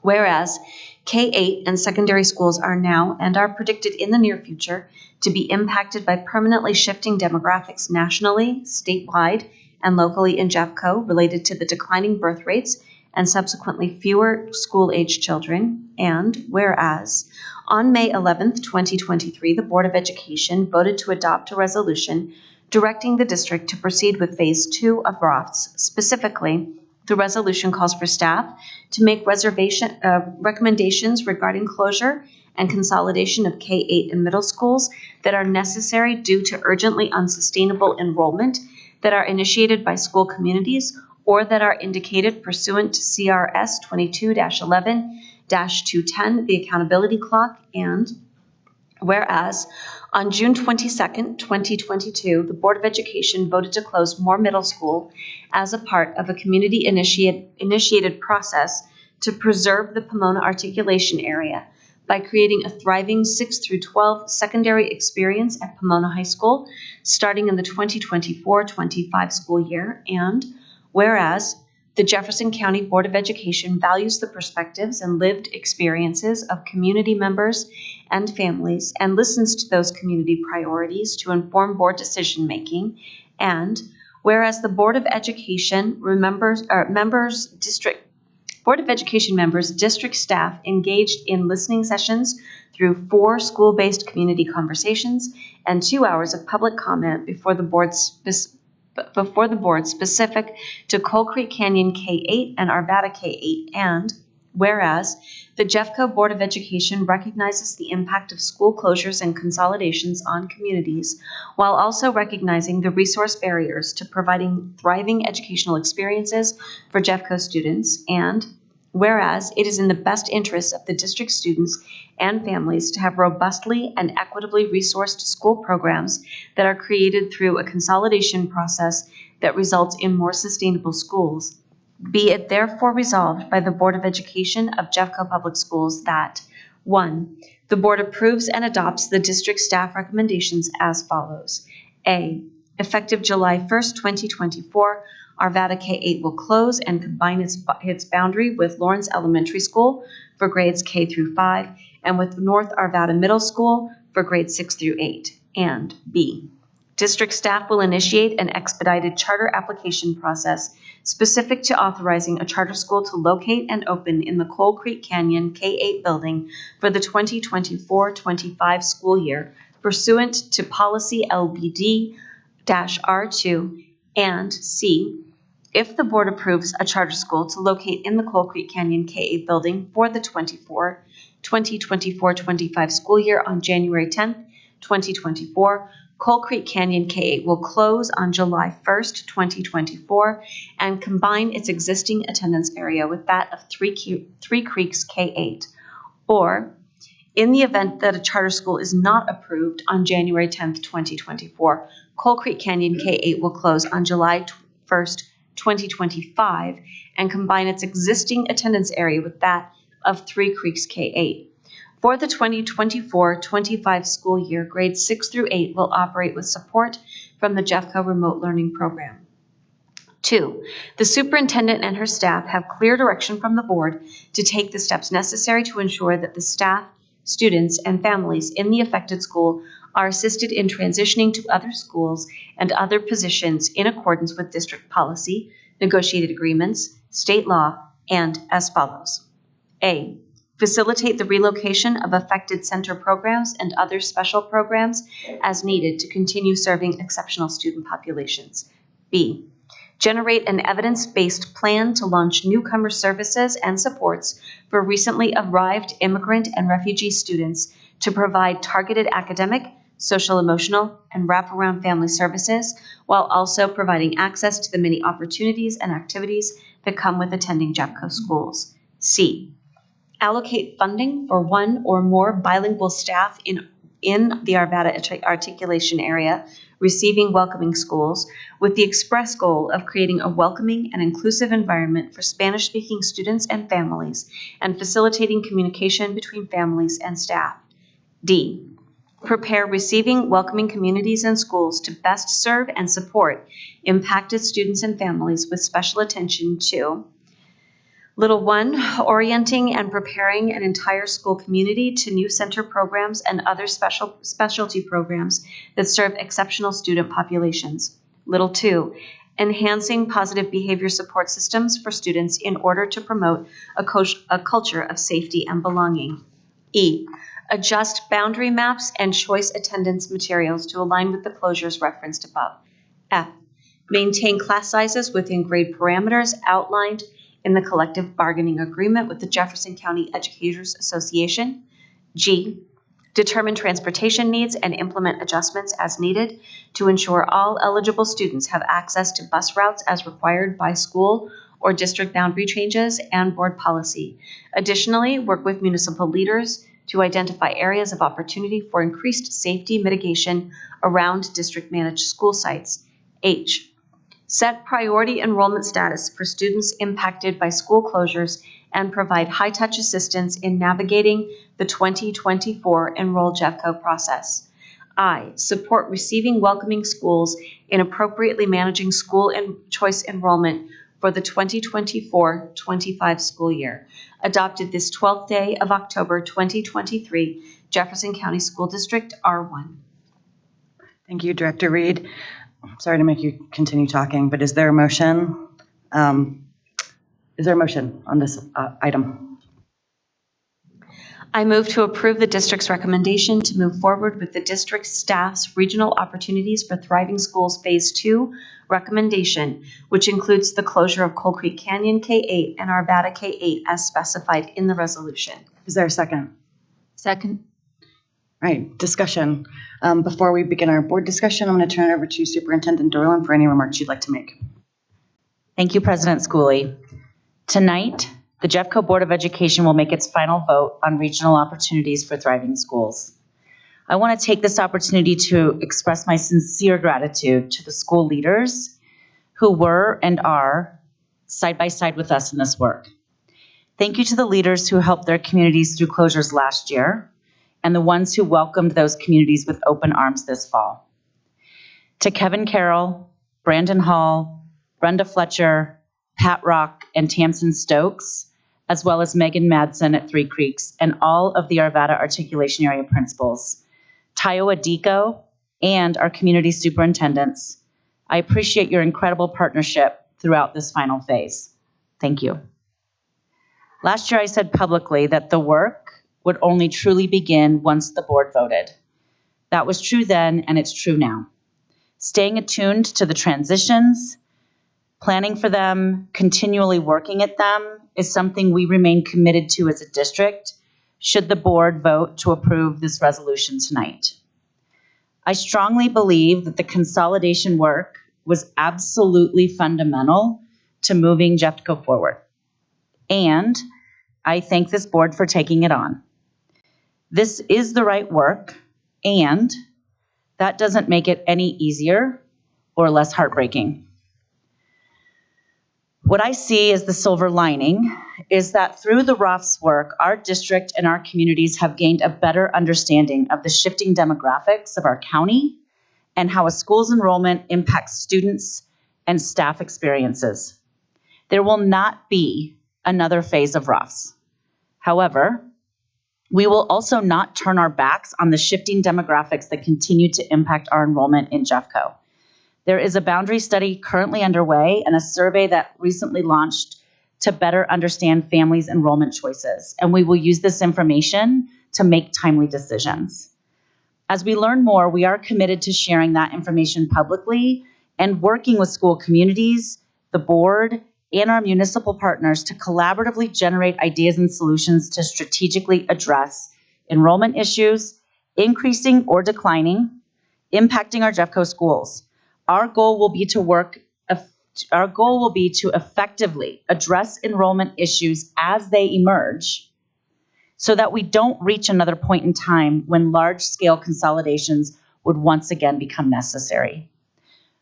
Whereas K-8 and secondary schools are now and are predicted in the near future to be impacted by permanently shifting demographics nationally, statewide, and locally in Jeffco related to the declining birth rates and subsequently fewer school-age children. And whereas on May 11th, 2023, the Board of Education voted to adopt a resolution directing the district to proceed with Phase 2 of ROFTS. Specifically, the resolution calls for staff to make recommendations regarding closure and consolidation of K-8 and middle schools that are necessary due to urgently unsustainable enrollment that are initiated by school communities or that are indicated pursuant to CRS 22-11-210, the accountability clock. And whereas on June 22nd, 2022, the Board of Education voted to close Moore Middle School as a part of a community-initiated process to preserve the Pomona articulation area by creating a thriving 6 through 12 secondary experience at Pomona High School starting in the 2024-25 school year. And whereas the Jefferson County Board of Education values the perspectives and lived experiences of community members and families and listens to those community priorities to inform board decision-making. And whereas the Board of Education members, district staff engaged in listening sessions through 4 school-based community conversations and 2 hours of public comment before the board specific to Coal Creek Canyon K-8 and Arvada K-8. And whereas the Jeffco Board of Education recognizes the impact of school closures and consolidations on communities, while also recognizing the resource barriers to providing thriving educational experiences for Jeffco students. And whereas it is in the best interest of the district students and families to have robustly and equitably resourced school programs that are created through a consolidation process that results in more sustainable schools, be it therefore resolved by the Board of Education of Jeffco Public Schools that 1. The board approves and adopts the district staff recommendations as follows. A. Effective July 1st, 2024, Arvada K-8 will close and combine its boundary with Lawrence Elementary School for grades K through 5 and with North Arvada Middle School for grades 6 through 8. And B. District staff will initiate an expedited charter application process specific to authorizing a charter school to locate and open in the Coal Creek Canyon K-8 building for the 2024-25 school year pursuant to policy LBD-R2. And C. If the board approves a charter school to locate in the Coal Creek Canyon K-8 building for the 2024-25 school year on January 10th, 2024, Coal Creek Canyon K-8 will close on July 1st, 2024, and combine its existing attendance area with that of Three Creeks K-8. Or, in the event that a charter school is not approved on January 10th, 2024, Coal Creek Canyon K-8 will close on July 1st, 2025, and combine its existing attendance area with that of Three Creeks K-8. For the 2024-25 school year, grades 6 through 8 will operate with support from the Jeffco Remote Learning Program. 2. The superintendent and her staff have clear direction from the board to take the steps necessary to ensure that the staff, students, and families in the affected school are assisted in transitioning to other schools and other positions in accordance with district policy, negotiated agreements, state law, and as follows. A. Facilitate the relocation of affected center programs and other special programs as needed to continue serving exceptional student populations. B. Generate an evidence-based plan to launch newcomer services and supports for recently arrived immigrant and refugee students to provide targeted academic, social, emotional, and wraparound family services, while also providing access to the many opportunities and activities that come with attending Jeffco schools. C. Allocate funding for one or more bilingual staff in the Arvada articulation area, receiving welcoming schools, with the express goal of creating a welcoming and inclusive environment for Spanish-speaking students and families, and facilitating communication between families and staff. D. Prepare receiving, welcoming communities and schools to best serve and support impacted students and families with special attention to Little 1, orienting and preparing an entire school community to new center programs and other specialty programs that serve exceptional student populations. Little 2, enhancing positive behavior support systems for students in order to promote a culture of safety and belonging. E, adjust boundary maps and choice attendance materials to align with the closures referenced above. F, maintain class sizes within grade parameters outlined in the collective bargaining agreement with the Jefferson County Educators Association. G, determine transportation needs and implement adjustments as needed to ensure all eligible students have access to bus routes as required by school or district boundary changes and board policy. Additionally, work with municipal leaders to identify areas of opportunity for increased safety mitigation around district-managed school sites. H, set priority enrollment status for students impacted by school closures and provide high-touch assistance in navigating the 2024 Enroll Jeffco process. I, support receiving welcoming schools in appropriately managing school and choice enrollment for the 2024-25 school year. Adopted this 12th day of October 2023, Jefferson County School District R1. Thank you, Director Reed. Sorry to make you continue talking, but is there a motion? Is there a motion on this item? I move to approve the district's recommendation to move forward with the district staff's Regional Opportunities for Thriving Schools Phase 2 recommendation, which includes the closure of Coal Creek Canyon K-8 and Arvada K-8 as specified in the resolution. Is there a second? Second. All right, discussion. Before we begin our board discussion, I'm going to turn it over to Superintendent Dorland for any remarks you'd like to make. Thank you, President Schooley. Tonight, the Jeffco Board of Education will make its final vote on regional opportunities for thriving schools. I want to take this opportunity to express my sincere gratitude to the school leaders who were and are side by side with us in this work. Thank you to the leaders who helped their communities through closures last year and the ones who welcomed those communities with open arms this fall. To Kevin Carroll, Brandon Hall, Brenda Fletcher, Pat Rock, and Tamsin Stokes, as well as Megan Madsen at Three Creeks, and all of the Arvada Articulation Area principals, Tayo Adiko, and our community superintendents, I appreciate your incredible partnership throughout this final phase. Thank you. Last year I said publicly that the work would only truly begin once the board voted. That was true then, and it's true now. Staying attuned to the transitions, planning for them, continually working at them is something we remain committed to as a district should the board vote to approve this resolution tonight. I strongly believe that the consolidation work was absolutely fundamental to moving Jeffco forward. And I thank this board for taking it on. This is the right work, and that doesn't make it any easier or less heartbreaking. What I see as the silver lining is that through the ROF's work, our district and our communities have gained a better understanding of the shifting demographics of our county and how a school's enrollment impacts students and staff experiences. There will not be another phase of ROFs. However, we will also not turn our backs on the shifting demographics that continue to impact our enrollment in Jeffco. There is a boundary study currently underway and a survey that recently launched to better understand families' enrollment choices, and we will use this information to make timely decisions. As we learn more, we are committed to sharing that information publicly and working with school communities, the board, and our municipal partners to collaboratively generate ideas and solutions to strategically address enrollment issues, increasing or declining, impacting our Jeffco schools. Our goal will be to effectively address enrollment issues as they emerge so that we don't reach another point in time when large-scale consolidations would once again become necessary.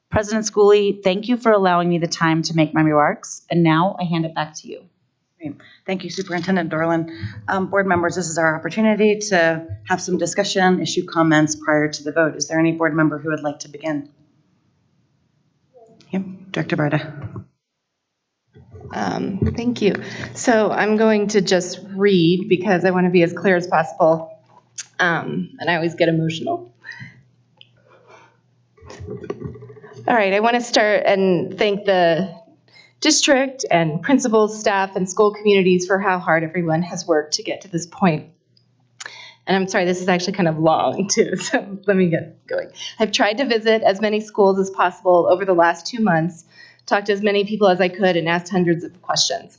President Schooley, thank you for allowing me the time to make my remarks, and now I hand it back to you. Great. Thank you, Superintendent Dorland. Board members, this is our opportunity to have some discussion, issue comments prior to the vote. Is there any board member who would like to begin? Yep, Director Barda. Thank you. So I'm going to just read because I want to be as clear as possible, and I always get emotional. All right, I want to start and thank the district and principals, staff, and school communities for how hard everyone has worked to get to this point. And I'm sorry, this is actually kind of long too, so let me get going. I've tried to visit as many schools as possible over the last 2 months, talked to as many people as I could, and asked hundreds of questions.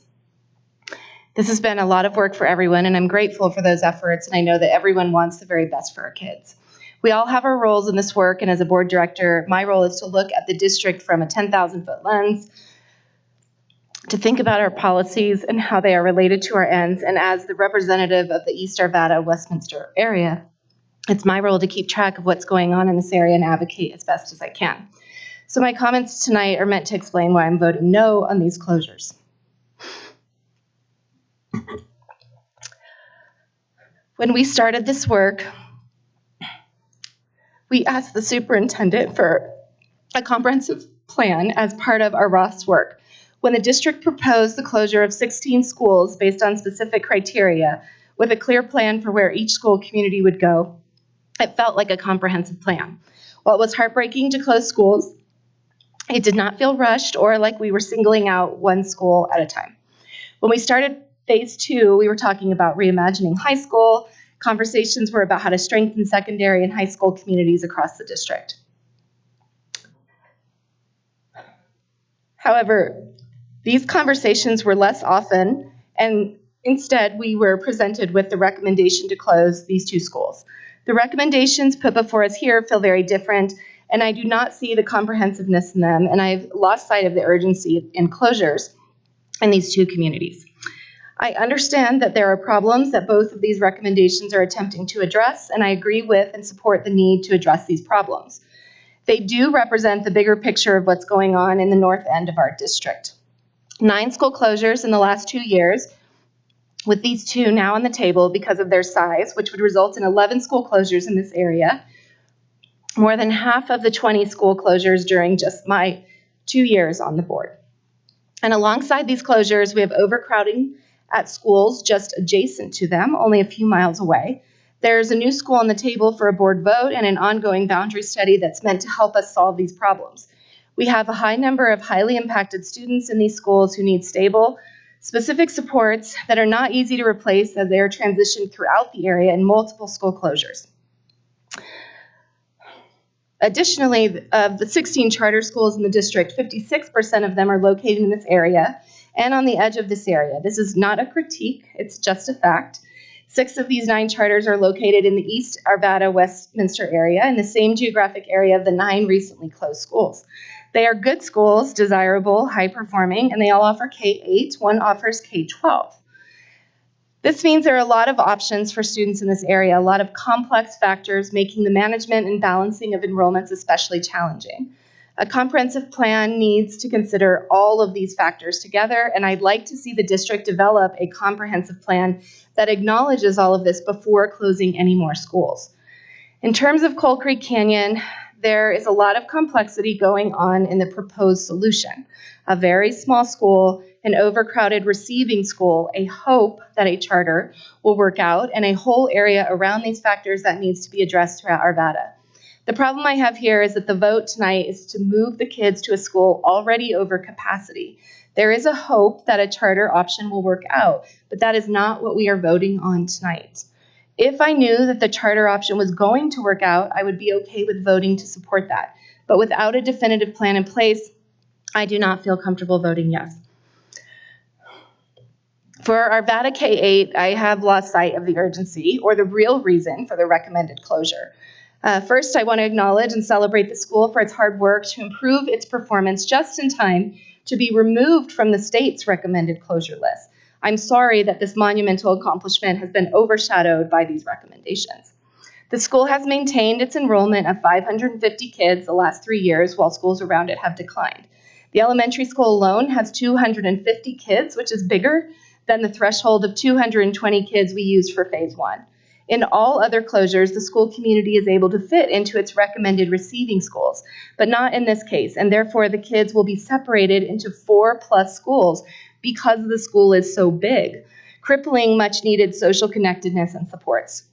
This has been a lot of work for everyone, and I'm grateful for those efforts, and I know that everyone wants the very best for our kids. We all have our roles in this work, and as a board director, my role is to look at the district from a 10,000-foot lens, to think about our policies and how they are related to our ends, and as the representative of the East Arvada, Westminster area, it's my role to keep track of what's going on in this area and advocate as best as I can. So my comments tonight are meant to explain why I'm voting no on these closures. When we started this work, we asked the superintendent for a comprehensive plan as part of our Ross work. When the district proposed the closure of 16 schools based on specific criteria with a clear plan for where each school community would go, it felt like a comprehensive plan. While it was heartbreaking to close schools, it did not feel rushed or like we were singling out one school at a time. When we started phase 2, we were talking about reimagining high school. Conversations were about how to strengthen secondary and high school communities across the district. However, these conversations were less often, and instead we were presented with the recommendation to close these 2 schools. The recommendations put before us here feel very different, and I do not see the comprehensiveness in them, and I've lost sight of the urgency in closures in these 2 communities. I understand that there are problems that both of these recommendations are attempting to address, and I agree with and support the need to address these problems. They do represent the bigger picture of what's going on in the north end of our district. 9 school closures in the last 2 years, with these 2 now on the table because of their size, which would result in 11 school closures in this area, more than half of the 20 school closures during just my 2 years on the board. And alongside these closures, we have overcrowding at schools just adjacent to them, only a few miles away. There's a new school on the table for a board vote and an ongoing boundary study that's meant to help us solve these problems. We have a high number of highly impacted students in these schools who need stable, specific supports that are not easy to replace as they are transitioned throughout the area in multiple school closures. Additionally, of the 16 charter schools in the district, 56% of them are located in this area and on the edge of this area. This is not a critique, it's just a fact. 6 of these 9 charters are located in the East Arvada, Westminster area, in the same geographic area of the 9 recently closed schools. They are good schools, desirable, high-performing, and they all offer K-8. One offers K-12. This means there are a lot of options for students in this area, a lot of complex factors making the management and balancing of enrollments especially challenging. A comprehensive plan needs to consider all of these factors together, and I'd like to see the district develop a comprehensive plan that acknowledges all of this before closing any more schools. In terms of Coal Creek Canyon, there is a lot of complexity going on in the proposed solution. A very small school, an overcrowded receiving school, a hope that a charter will work out, and a whole area around these factors that needs to be addressed throughout Arvada. The problem I have here is that the vote tonight is to move the kids to a school already over capacity. There is a hope that a charter option will work out, but that is not what we are voting on tonight. If I knew that the charter option was going to work out, I would be okay with voting to support that. But without a definitive plan in place, I do not feel comfortable voting yes. For Arvada K-8, I have lost sight of the urgency or the real reason for the recommended closure. First, I want to acknowledge and celebrate the school for its hard work to improve its performance just in time to be removed from the state's recommended closure list. I'm sorry that this monumental accomplishment has been overshadowed by these recommendations. The school has maintained its enrollment of 550 kids the last 3 years, while schools around it have declined. The elementary school alone has 250 kids, which is bigger than the threshold of 220 kids we used for phase 1. In all other closures, the school community is able to fit into its recommended receiving schools, but not in this case, and therefore the kids will be separated into 4+ schools because the school is so big, crippling much needed social connectedness and supports.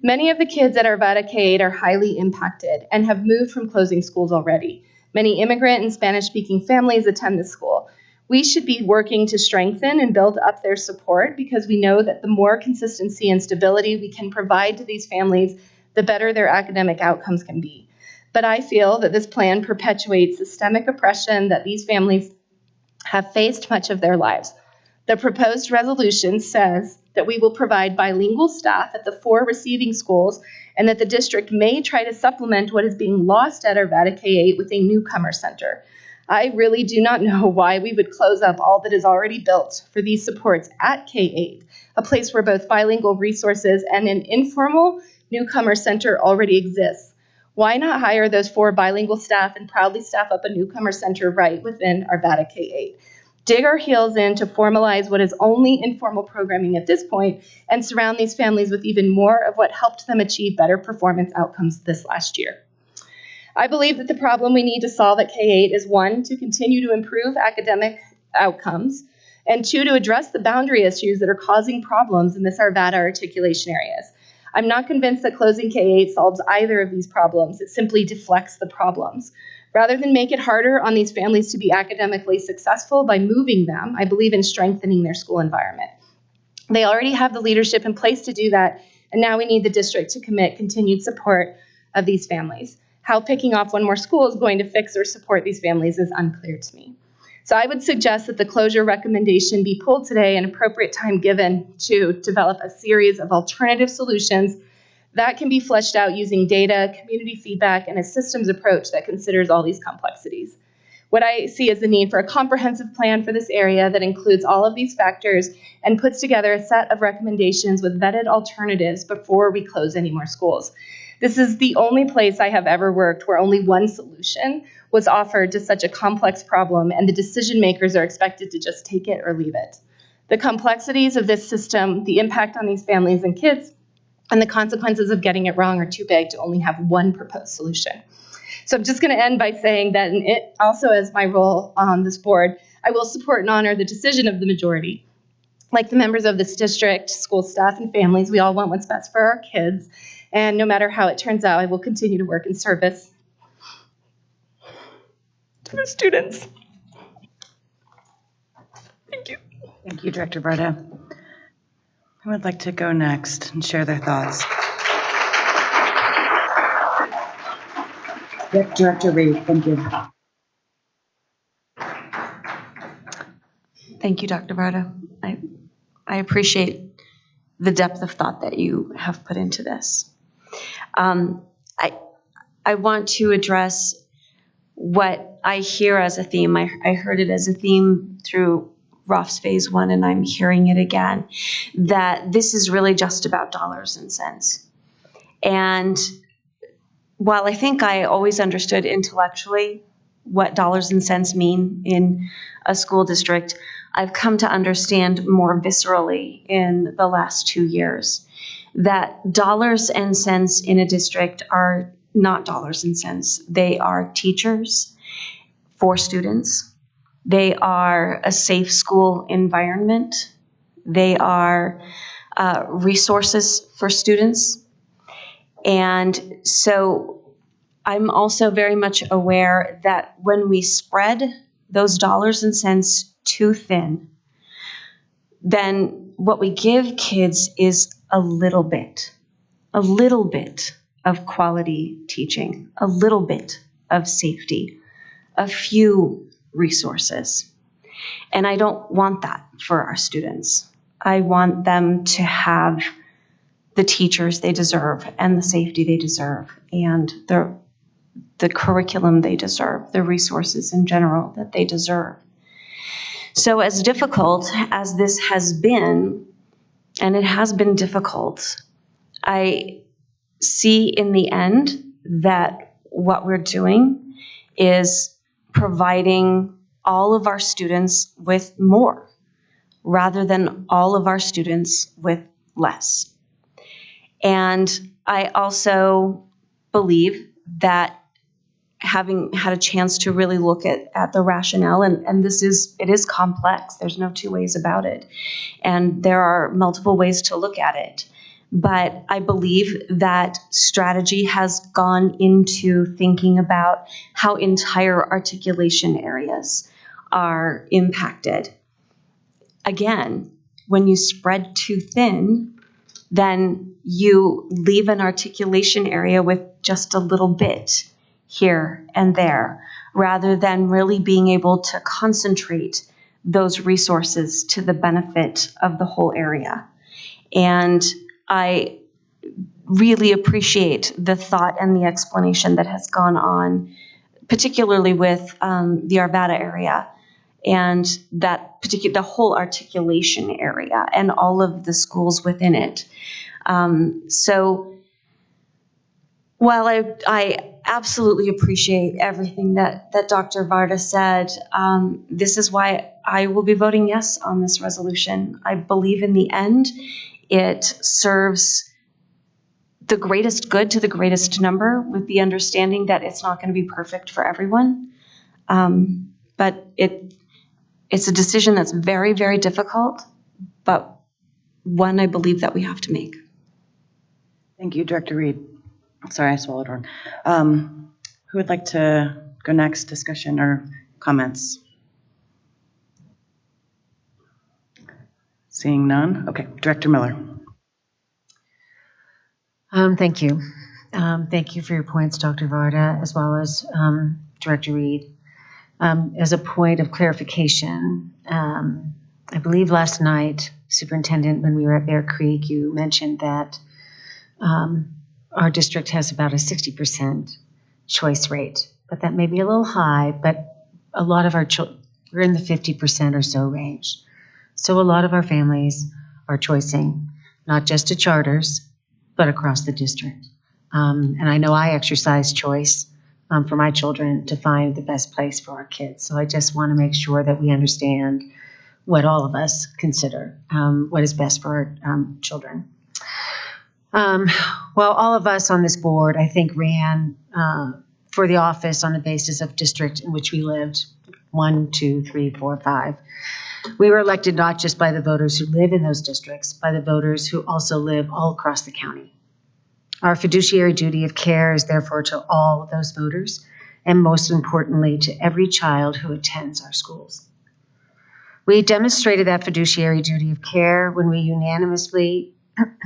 Many of the kids at Arvada K-8 are highly impacted and have moved from closing schools already. Many immigrant and Spanish-speaking families attend the school. We should be working to strengthen and build up their support because we know that the more consistency and stability we can provide to these families, the better their academic outcomes can be. But I feel that this plan perpetuates systemic oppression that these families have faced much of their lives. The proposed resolution says that we will provide bilingual staff at the 4 receiving schools and that the district may try to supplement what is being lost at Arvada K-8 with a newcomer center. I really do not know why we would close up all that is already built for these supports at K-8, a place where both bilingual resources and an informal newcomer center already exists. Why not hire those 4 bilingual staff and proudly staff up a newcomer center right within Arvada K-8? Dig our heels in to formalize what is only informal programming at this point and surround these families with even more of what helped them achieve better performance outcomes this last year. I believe that the problem we need to solve at K-8 is 1, to continue to improve academic outcomes, and 2, to address the boundary issues that are causing problems in this Arvada articulation areas. I'm not convinced that closing K-8 solves either of these problems. It simply deflects the problems. Rather than make it harder on these families to be academically successful by moving them, I believe in strengthening their school environment. They already have the leadership in place to do that, and now we need the district to commit continued support of these families. How picking off 1 more school is going to fix or support these families is unclear to me. So I would suggest that the closure recommendation be pulled today and appropriate time given to develop a series of alternative solutions that can be fleshed out using data, community feedback, and a systems approach that considers all these complexities. What I see is the need for a comprehensive plan for this area that includes all of these factors and puts together a set of recommendations with vetted alternatives before we close any more schools. This is the only place I have ever worked where only one solution was offered to such a complex problem, and the decision makers are expected to just take it or leave it. The complexities of this system, the impact on these families and kids, and the consequences of getting it wrong are too big to only have one proposed solution. So I'm just going to end by saying that also as my role on this board, I will support and honor the decision of the majority. Like the members of this district, school staff, and families, we all want what's best for our kids. And no matter how it turns out, I will continue to work in service to the students. Thank you. Thank you, Director Barta. Who would like to go next and share their thoughts? Yep, Director Reed, thank you. Thank you, Dr. Barta. I appreciate the depth of thought that you have put into this. I want to address what I hear as a theme. I heard it as a theme through Roth's Phase 1, and I'm hearing it again, that this is really just about dollars and cents. And while I think I always understood intellectually what dollars and cents mean in a school district, I've come to understand more viscerally in the last 2 years that dollars and cents in a district are not dollars and cents. They are teachers for students. They are a safe school environment. They are resources for students. And so I'm also very much aware that when we spread those dollars and cents too thin, then what we give kids is a little bit of quality teaching, a little bit of safety, a few resources. And I don't want that for our students. I want them to have the teachers they deserve and the safety they deserve and the curriculum they deserve, the resources in general that they deserve. So as difficult as this has been, and it has been difficult, I see in the end that what we're doing is providing all of our students with more rather than all of our students with less. And I also believe that having had a chance to really look at the rationale, and it is complex. There's no two ways about it. And there are multiple ways to look at it. But I believe that strategy has gone into thinking about how entire articulation areas are impacted. Again, when you spread too thin, then you leave an articulation area with just a little bit here and there, rather than really being able to concentrate those resources to the benefit of the whole area. And I really appreciate the thought and the explanation that has gone on, particularly with the Arvada area and the whole articulation area and all of the schools within it. So while I absolutely appreciate everything that Dr. Varda said, this is why I will be voting yes on this resolution. I believe in the end, it serves the greatest good to the greatest number, with the understanding that it's not going to be perfect for everyone. But it's a decision that's very, very difficult, but one I believe that we have to make. Thank you, Director Reed. Sorry, I swallowed one. Who would like to go next? Discussion or comments? Seeing none. Okay, Director Miller. Thank you. Thank you for your points, Dr. Varda, as well as Director Reed. As a point of clarification, I believe last night, Superintendent, when we were at Bear Creek, you mentioned that our district has about a 60% choice rate, but that may be a little high, but a lot of our children, we're in the 50% or so range. So a lot of our families are choicing, not just to charters, but across the district. And I know I exercise choice for my children to find the best place for our kids. So I just want to make sure that we understand what all of us consider, what is best for our children. Well, all of us on this board, I think, ran for the office on the basis of district in which we lived, 1, 2, 3, 4, 5. We were elected not just by the voters who live in those districts, by the voters who also live all across the county. Our fiduciary duty of care is therefore to all of those voters, and most importantly, to every child who attends our schools. We demonstrated that fiduciary duty of care when we unanimously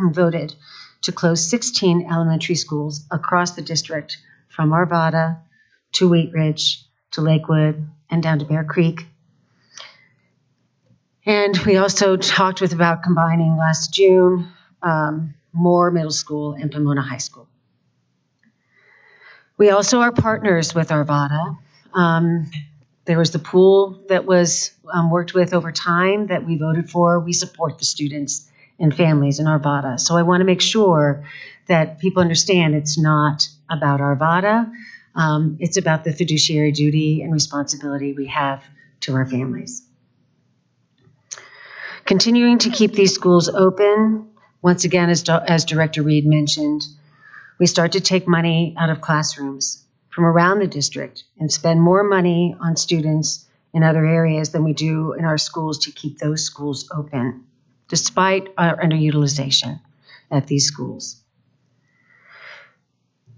voted to close 16 elementary schools across the district, from Arvada to Wheat Ridge to Lakewood and down to Bear Creek. And we also talked about combining last June Moore Middle School and Pomona High School. We also are partners with Arvada. There was the pool that was worked with over time that we voted for. We support the students and families in Arvada. So I want to make sure that people understand it's not about Arvada. It's about the fiduciary duty and responsibility we have to our families. Continuing to keep these schools open, once again, as Director Reed mentioned, we start to take money out of classrooms from around the district and spend more money on students in other areas than we do in our schools to keep those schools open, despite our underutilization at these schools.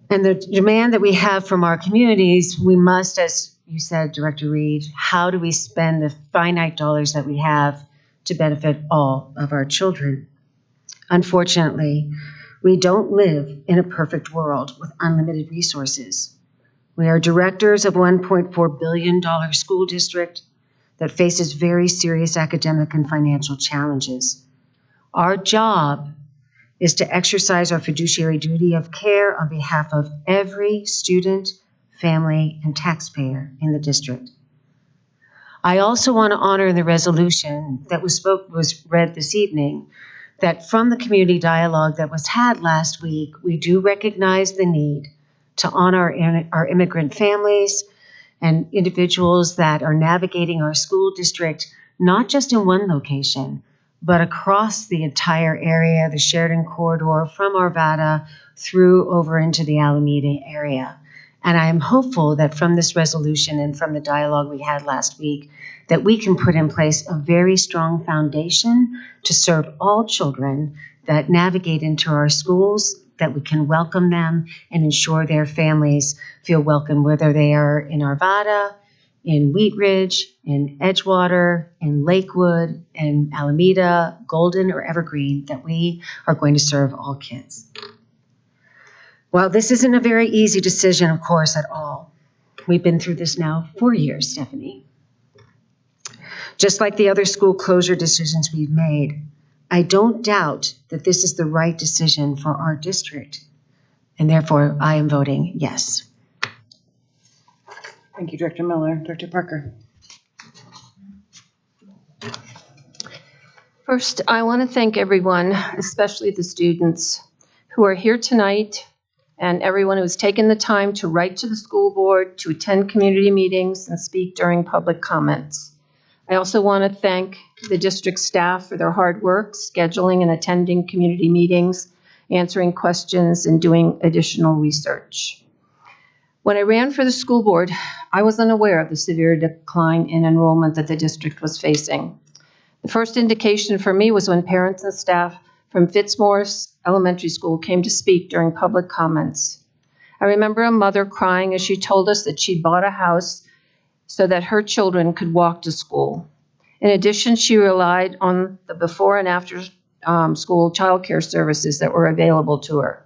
And the demand that we have from our communities, we must, as you said, Director Reed, how do we spend the finite dollars that we have to benefit all of our children? Unfortunately, we don't live in a perfect world with unlimited resources. We are directors of a $1.4 billion school district that faces very serious academic and financial challenges. Our job is to exercise our fiduciary duty of care on behalf of every student, family, and taxpayer in the district. I also want to honor the resolution that was read this evening, that from the community dialogue that was had last week, we do recognize the need to honor our immigrant families and individuals that are navigating our school district, not just in one location, but across the entire area, the Sheridan corridor, from Arvada through over into the Alameda area. And I am hopeful that from this resolution and from the dialogue we had last week, that we can put in place a very strong foundation to serve all children that navigate into our schools, that we can welcome them and ensure their families feel welcome, whether they are in Arvada, in Wheat Ridge, in Edgewater, in Lakewood, in Alameda, Golden, or Evergreen, that we are going to serve all kids. Well, this isn't a very easy decision, of course, at all. We've been through this now 4 years, Stephanie. Just like the other school closure decisions we've made, I don't doubt that this is the right decision for our district, and therefore I am voting yes. Thank you, Director Miller. Director Parker. First, I want to thank everyone, especially the students who are here tonight and everyone who's taken the time to write to the school board, to attend community meetings, and speak during public comments. I also want to thank the district staff for their hard work, scheduling and attending community meetings, answering questions, and doing additional research. When I ran for the school board, I was unaware of the severe decline in enrollment that the district was facing. The first indication for me was when parents and staff from Fitzmorris Elementary School came to speak during public comments. I remember a mother crying as she told us that she bought a house so that her children could walk to school. In addition, she relied on the before and after school childcare services that were available to her.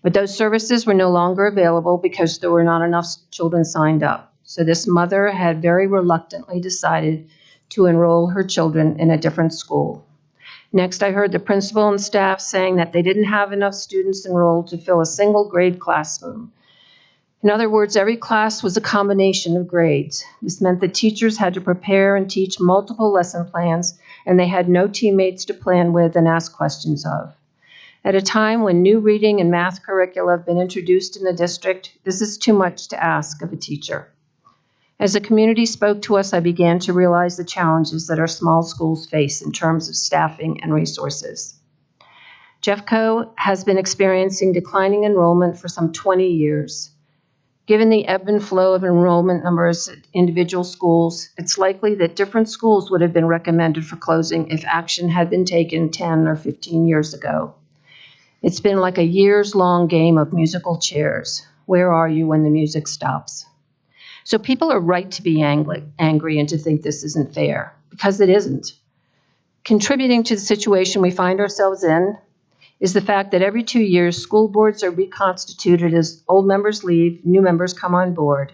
But those services were no longer available because there were not enough children signed up. So this mother had very reluctantly decided to enroll her children in a different school. Next, I heard the principal and staff saying that they didn't have enough students enrolled to fill a single grade classroom. In other words, every class was a combination of grades. This meant that teachers had to prepare and teach multiple lesson plans, and they had no teammates to plan with and ask questions of. At a time when new reading and math curricula have been introduced in the district, this is too much to ask of a teacher. As the community spoke to us, I began to realize the challenges that our small schools face in terms of staffing and resources. Jeffco has been experiencing declining enrollment for some 20 years. Given the ebb and flow of enrollment numbers at individual schools, it's likely that different schools would have been recommended for closing if action had been taken 10 or 15 years ago. It's been like a years-long game of musical chairs. Where are you when the music stops? So people are right to be angry and to think this isn't fair, because it isn't. Contributing to the situation we find ourselves in is the fact that every 2 years, school boards are reconstituted as old members leave, new members come on board.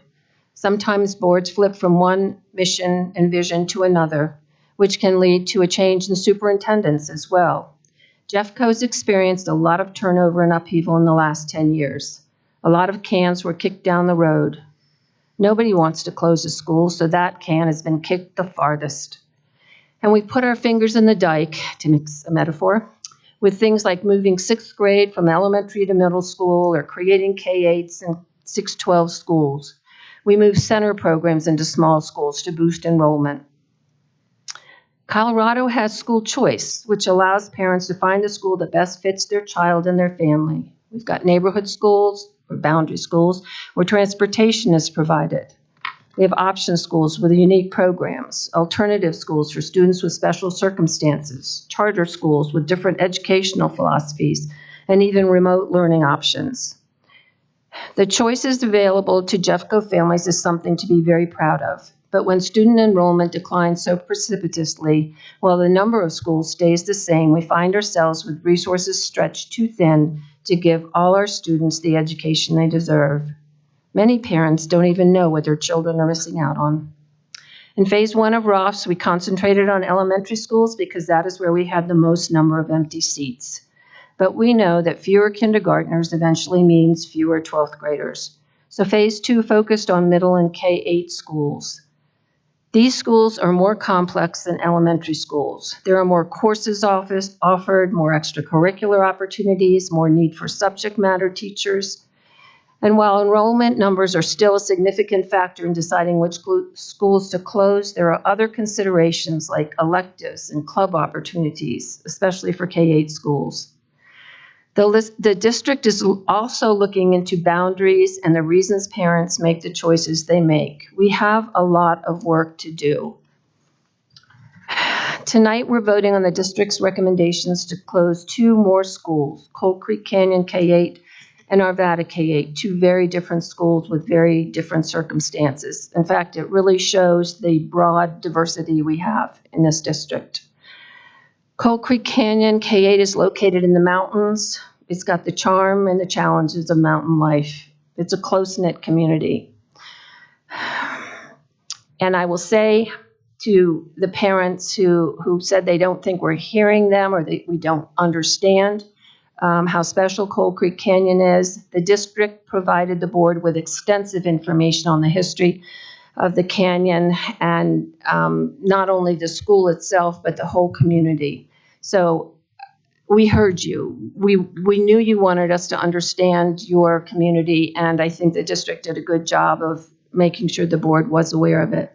Sometimes boards flip from one mission and vision to another, which can lead to a change in superintendents as well. Jeffco's experienced a lot of turnover and upheaval in the last 10 years. A lot of cans were kicked down the road. Nobody wants to close a school, so that can has been kicked the farthest. And we put our fingers in the dike, to mix a metaphor, with things like moving 6th grade from elementary to middle school or creating K-8s and 612 schools. We move center programs into small schools to boost enrollment. Colorado has school choice, which allows parents to find the school that best fits their child and their family. We've got neighborhood schools or boundary schools where transportation is provided. We have option schools with unique programs, alternative schools for students with special circumstances, charter schools with different educational philosophies, and even remote learning options. The choices available to Jeffco families is something to be very proud of. But when student enrollment declines so precipitously, while the number of schools stays the same, we find ourselves with resources stretched too thin to give all our students the education they deserve. Many parents don't even know what their children are missing out on. In phase 1 of ROFS, we concentrated on elementary schools because that is where we had the most number of empty seats. But we know that fewer kindergartners eventually means fewer 12th graders. So phase 2 focused on middle and K-8 schools. These schools are more complex than elementary schools. There are more courses offered, more extracurricular opportunities, more need for subject matter teachers. And while enrollment numbers are still a significant factor in deciding which schools to close, there are other considerations like electives and club opportunities, especially for K-8 schools. The district is also looking into boundaries and the reasons parents make the choices they make. We have a lot of work to do. Tonight, we're voting on the district's recommendations to close 2 more schools, Cold Creek Canyon K-8 and Arvada K-8, 2 very different schools with very different circumstances. In fact, it really shows the broad diversity we have in this district. Cold Creek Canyon K-8 is located in the mountains. It's got the charm and the challenges of mountain life. It's a close-knit community. And I will say to the parents who said they don't think we're hearing them or we don't understand how special Cold Creek Canyon is, the district provided the board with extensive information on the history of the canyon and not only the school itself, but the whole community. So we heard you. We knew you wanted us to understand your community, and I think the district did a good job of making sure the board was aware of it.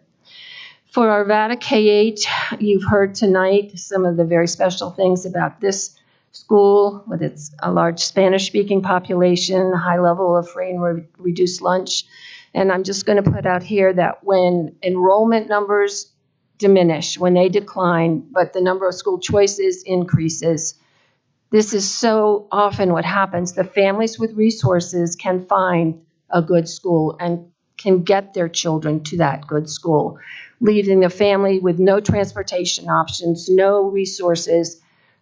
For Arvada K-8, you've heard tonight some of the very special things about this school with its a large Spanish-speaking population, high level of free and reduced lunch. And I'm just going to put out here that when enrollment numbers diminish, when they decline, but the number of school choices increases, this is so often what happens. The families with resources can find a good school and can get their children to that good school, leaving the family with no transportation options, no resources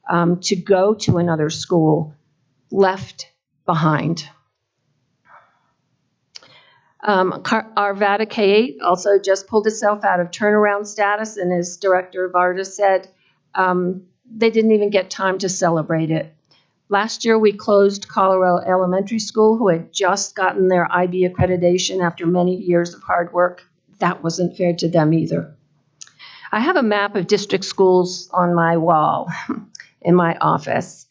to go to another school, left behind. Arvada K-8 also just pulled itself out of turnaround status, and as Director Varda said, they didn't even get time to celebrate it. Last year, we closed Colorado Elementary School, who had just gotten their IB accreditation after many years of hard work. That wasn't fair to them either. I have a map of district schools on my wall in my office,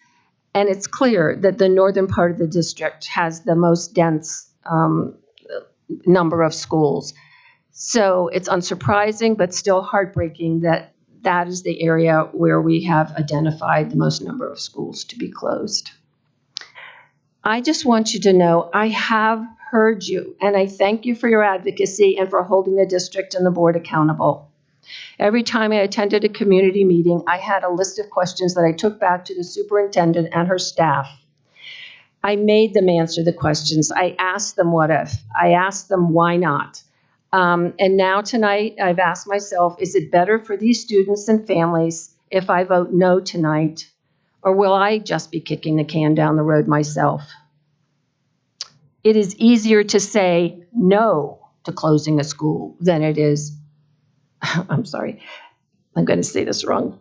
and it's clear that the northern part of the district has the most dense number of schools. So it's unsurprising, but still heartbreaking that that is the area where we have identified the most number of schools to be closed. I just want you to know I have heard you, and I thank you for your advocacy and for holding the district and the board accountable. Every time I attended a community meeting, I had a list of questions that I took back to the superintendent and her staff. I made them answer the questions. I asked them what if. I asked them why not. And now tonight, I've asked myself, is it better for these students and families if I vote no tonight, or will I just be kicking the can down the road myself? It is easier to say no to closing a school than it is, I'm sorry, I'm going to say this wrong.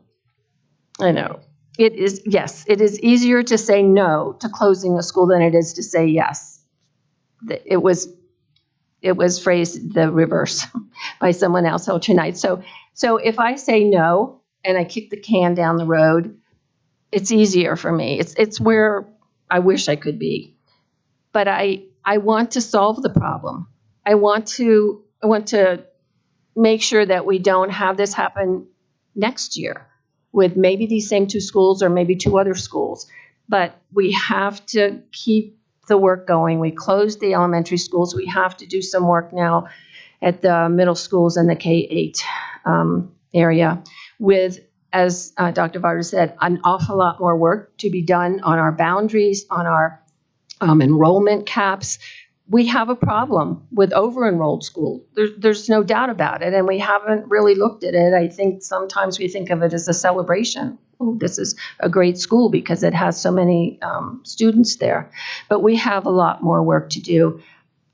I know. It is, yes, it is easier to say no to closing a school than it is to say yes. It was phrased the reverse by someone else tonight. So if I say no and I kick the can down the road, it's easier for me. It's where I wish I could be. But I want to solve the problem. I want to make sure that we don't have this happen next year with maybe these same 2 schools or maybe 2 other schools. But we have to keep the work going. We closed the elementary schools. We have to do some work now at the middle schools and the K-8 area with, as Dr. Varda said, an awful lot more work to be done on our boundaries, on our enrollment caps. We have a problem with over-enrolled schools. There's no doubt about it, and we haven't really looked at it. I think sometimes we think of it as a celebration. Oh, this is a great school because it has so many students there. But we have a lot more work to do.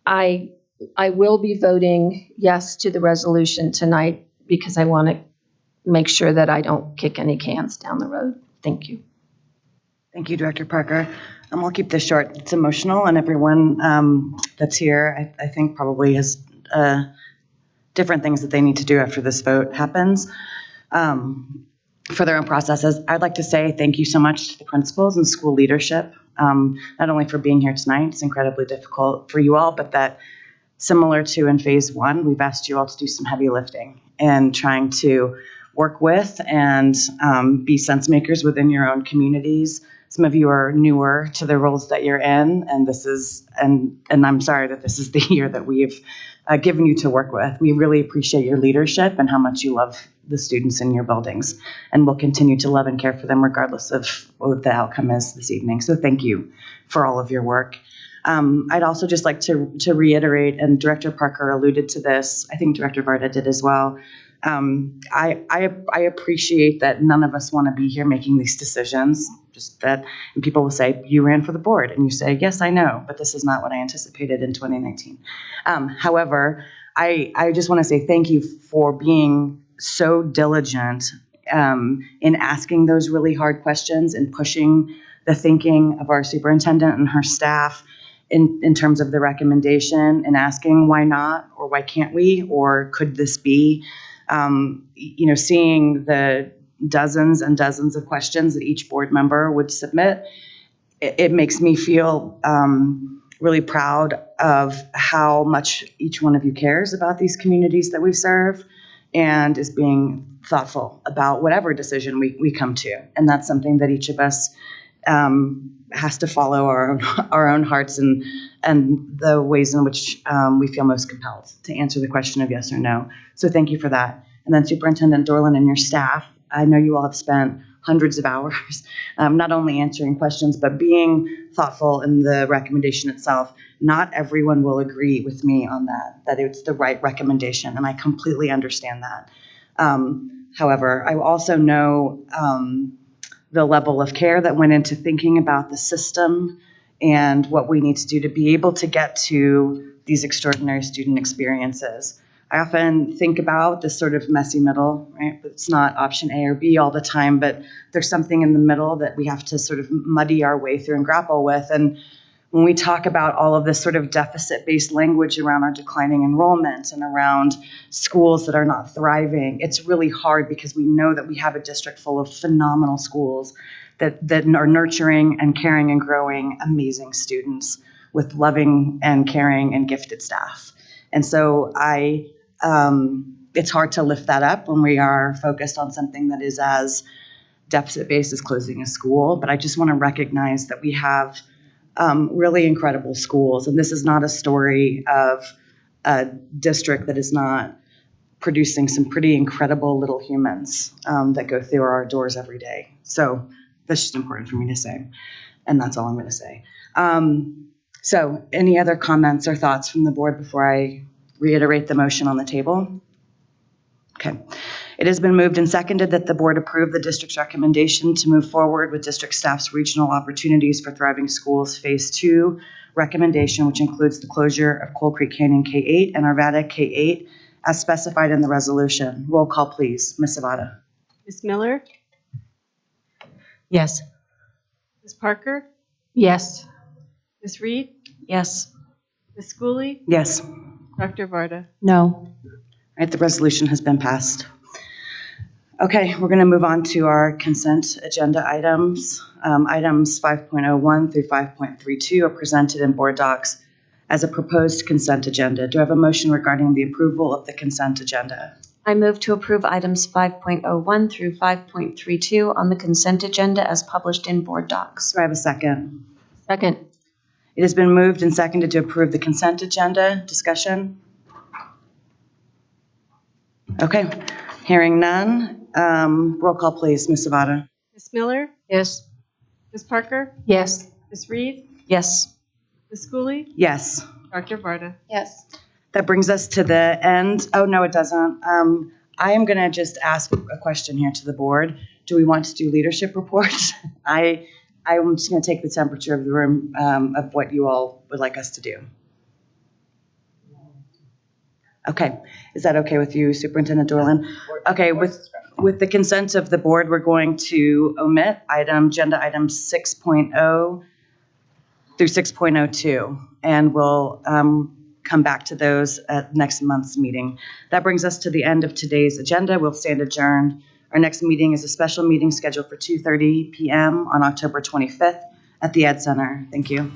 I will be voting yes to the resolution tonight because I want to make sure that I don't kick any cans down the road. Thank you. Thank you, Director Parker. I'll keep this short. It's emotional, and everyone that's here, I think, probably has different things that they need to do after this vote happens for their own processes. I'd like to say thank you so much to the principals and school leadership, not only for being here tonight. It's incredibly difficult for you all, but that similar to in phase 1, we've asked you all to do some heavy lifting and trying to work with and be sense makers within your own communities. Some of you are newer to the roles that you're in, and I'm sorry that this is the year that we've given you to work with. We really appreciate your leadership and how much you love the students in your buildings, and we'll continue to love and care for them regardless of what the outcome is this evening. So thank you for all of your work. I'd also just like to reiterate, and Director Parker alluded to this, I think Director Varda did as well. I appreciate that none of us want to be here making these decisions. Just that, and people will say, you ran for the board, and you say, yes, I know, but this is not what I anticipated in 2019. However, I just want to say thank you for being so diligent in asking those really hard questions and pushing the thinking of our superintendent and her staff in terms of the recommendation, and asking why not, or why can't we, or could this be? Seeing the dozens and dozens of questions that each board member would submit, it makes me feel really proud of how much each one of you cares about these communities that we serve, and is being thoughtful about whatever decision we come to. And that's something that each of us has to follow our own hearts and the ways in which we feel most compelled to answer the question of yes or no. So thank you for that. And then Superintendent Dorland and your staff, I know you all have spent hundreds of hours not only answering questions, but being thoughtful in the recommendation itself. Not everyone will agree with me on that it's the right recommendation, and I completely understand that. However, I also know the level of care that went into thinking about the system and what we need to do to be able to get to these extraordinary student experiences. I often think about this sort of messy middle, right? It's not option A or B all the time, but there's something in the middle that we have to sort of muddy our way through and grapple with. And when we talk about all of this sort of deficit-based language around our declining enrollment and around schools that are not thriving, it's really hard because we know that we have a district full of phenomenal schools that are nurturing and caring and growing amazing students with loving and caring and gifted staff. And so it's hard to lift that up when we are focused on something that is as deficit-based as closing a school. But I just want to recognize that we have really incredible schools. And this is not a story of a district that is not producing some pretty incredible little humans that go through our doors every day. So that's just important for me to say. And that's all I'm going to say. So any other comments or thoughts from the board before I reiterate the motion on the table? Okay. It has been moved and seconded that the board approve the district's recommendation to move forward with district staff's regional opportunities for thriving schools phase 2 recommendation, which includes the closure of Coal Creek Canyon K-8 and Arvada K-8 as specified in the resolution. Roll call, please. Ms. Zavada. Ms. Miller? Yes. Ms. Parker? Yes. Ms. Reed? Yes. Ms. Schooley? Yes. Dr. Varda? No. All right, the resolution has been passed. Okay, we're going to move on to our consent agenda items. Items 5.01 through 5.32 are presented in board docs as a proposed consent agenda. Do I have a motion regarding the approval of the consent agenda? I move to approve items 5.01 through 5.32 on the consent agenda as published in board docs. Do I have a second? Second. It has been moved and seconded to approve the consent agenda. Discussion? Okay, hearing none. Roll call, please. Ms. Zavada. Ms. Miller? Yes. Ms. Parker? Yes. Ms. Reed? Yes. Ms. Schooley? Yes. Dr. Varda? Yes. That brings us to the end. Oh, no, it doesn't. I am going to just ask a question here to the board. Do we want to do leadership reports? I'm just going to take the temperature of the room of what you all would like us to do. Okay. Is that okay with you, Superintendent Dorland? Okay. With the consent of the board, we're going to omit agenda items 6.0 through 6.02, and we'll come back to those at next month's meeting. That brings us to the end of today's agenda. We'll stand adjourned. Our next meeting is a special meeting scheduled for 2:30 p.m. on October 25th at the Ed Center. Thank you.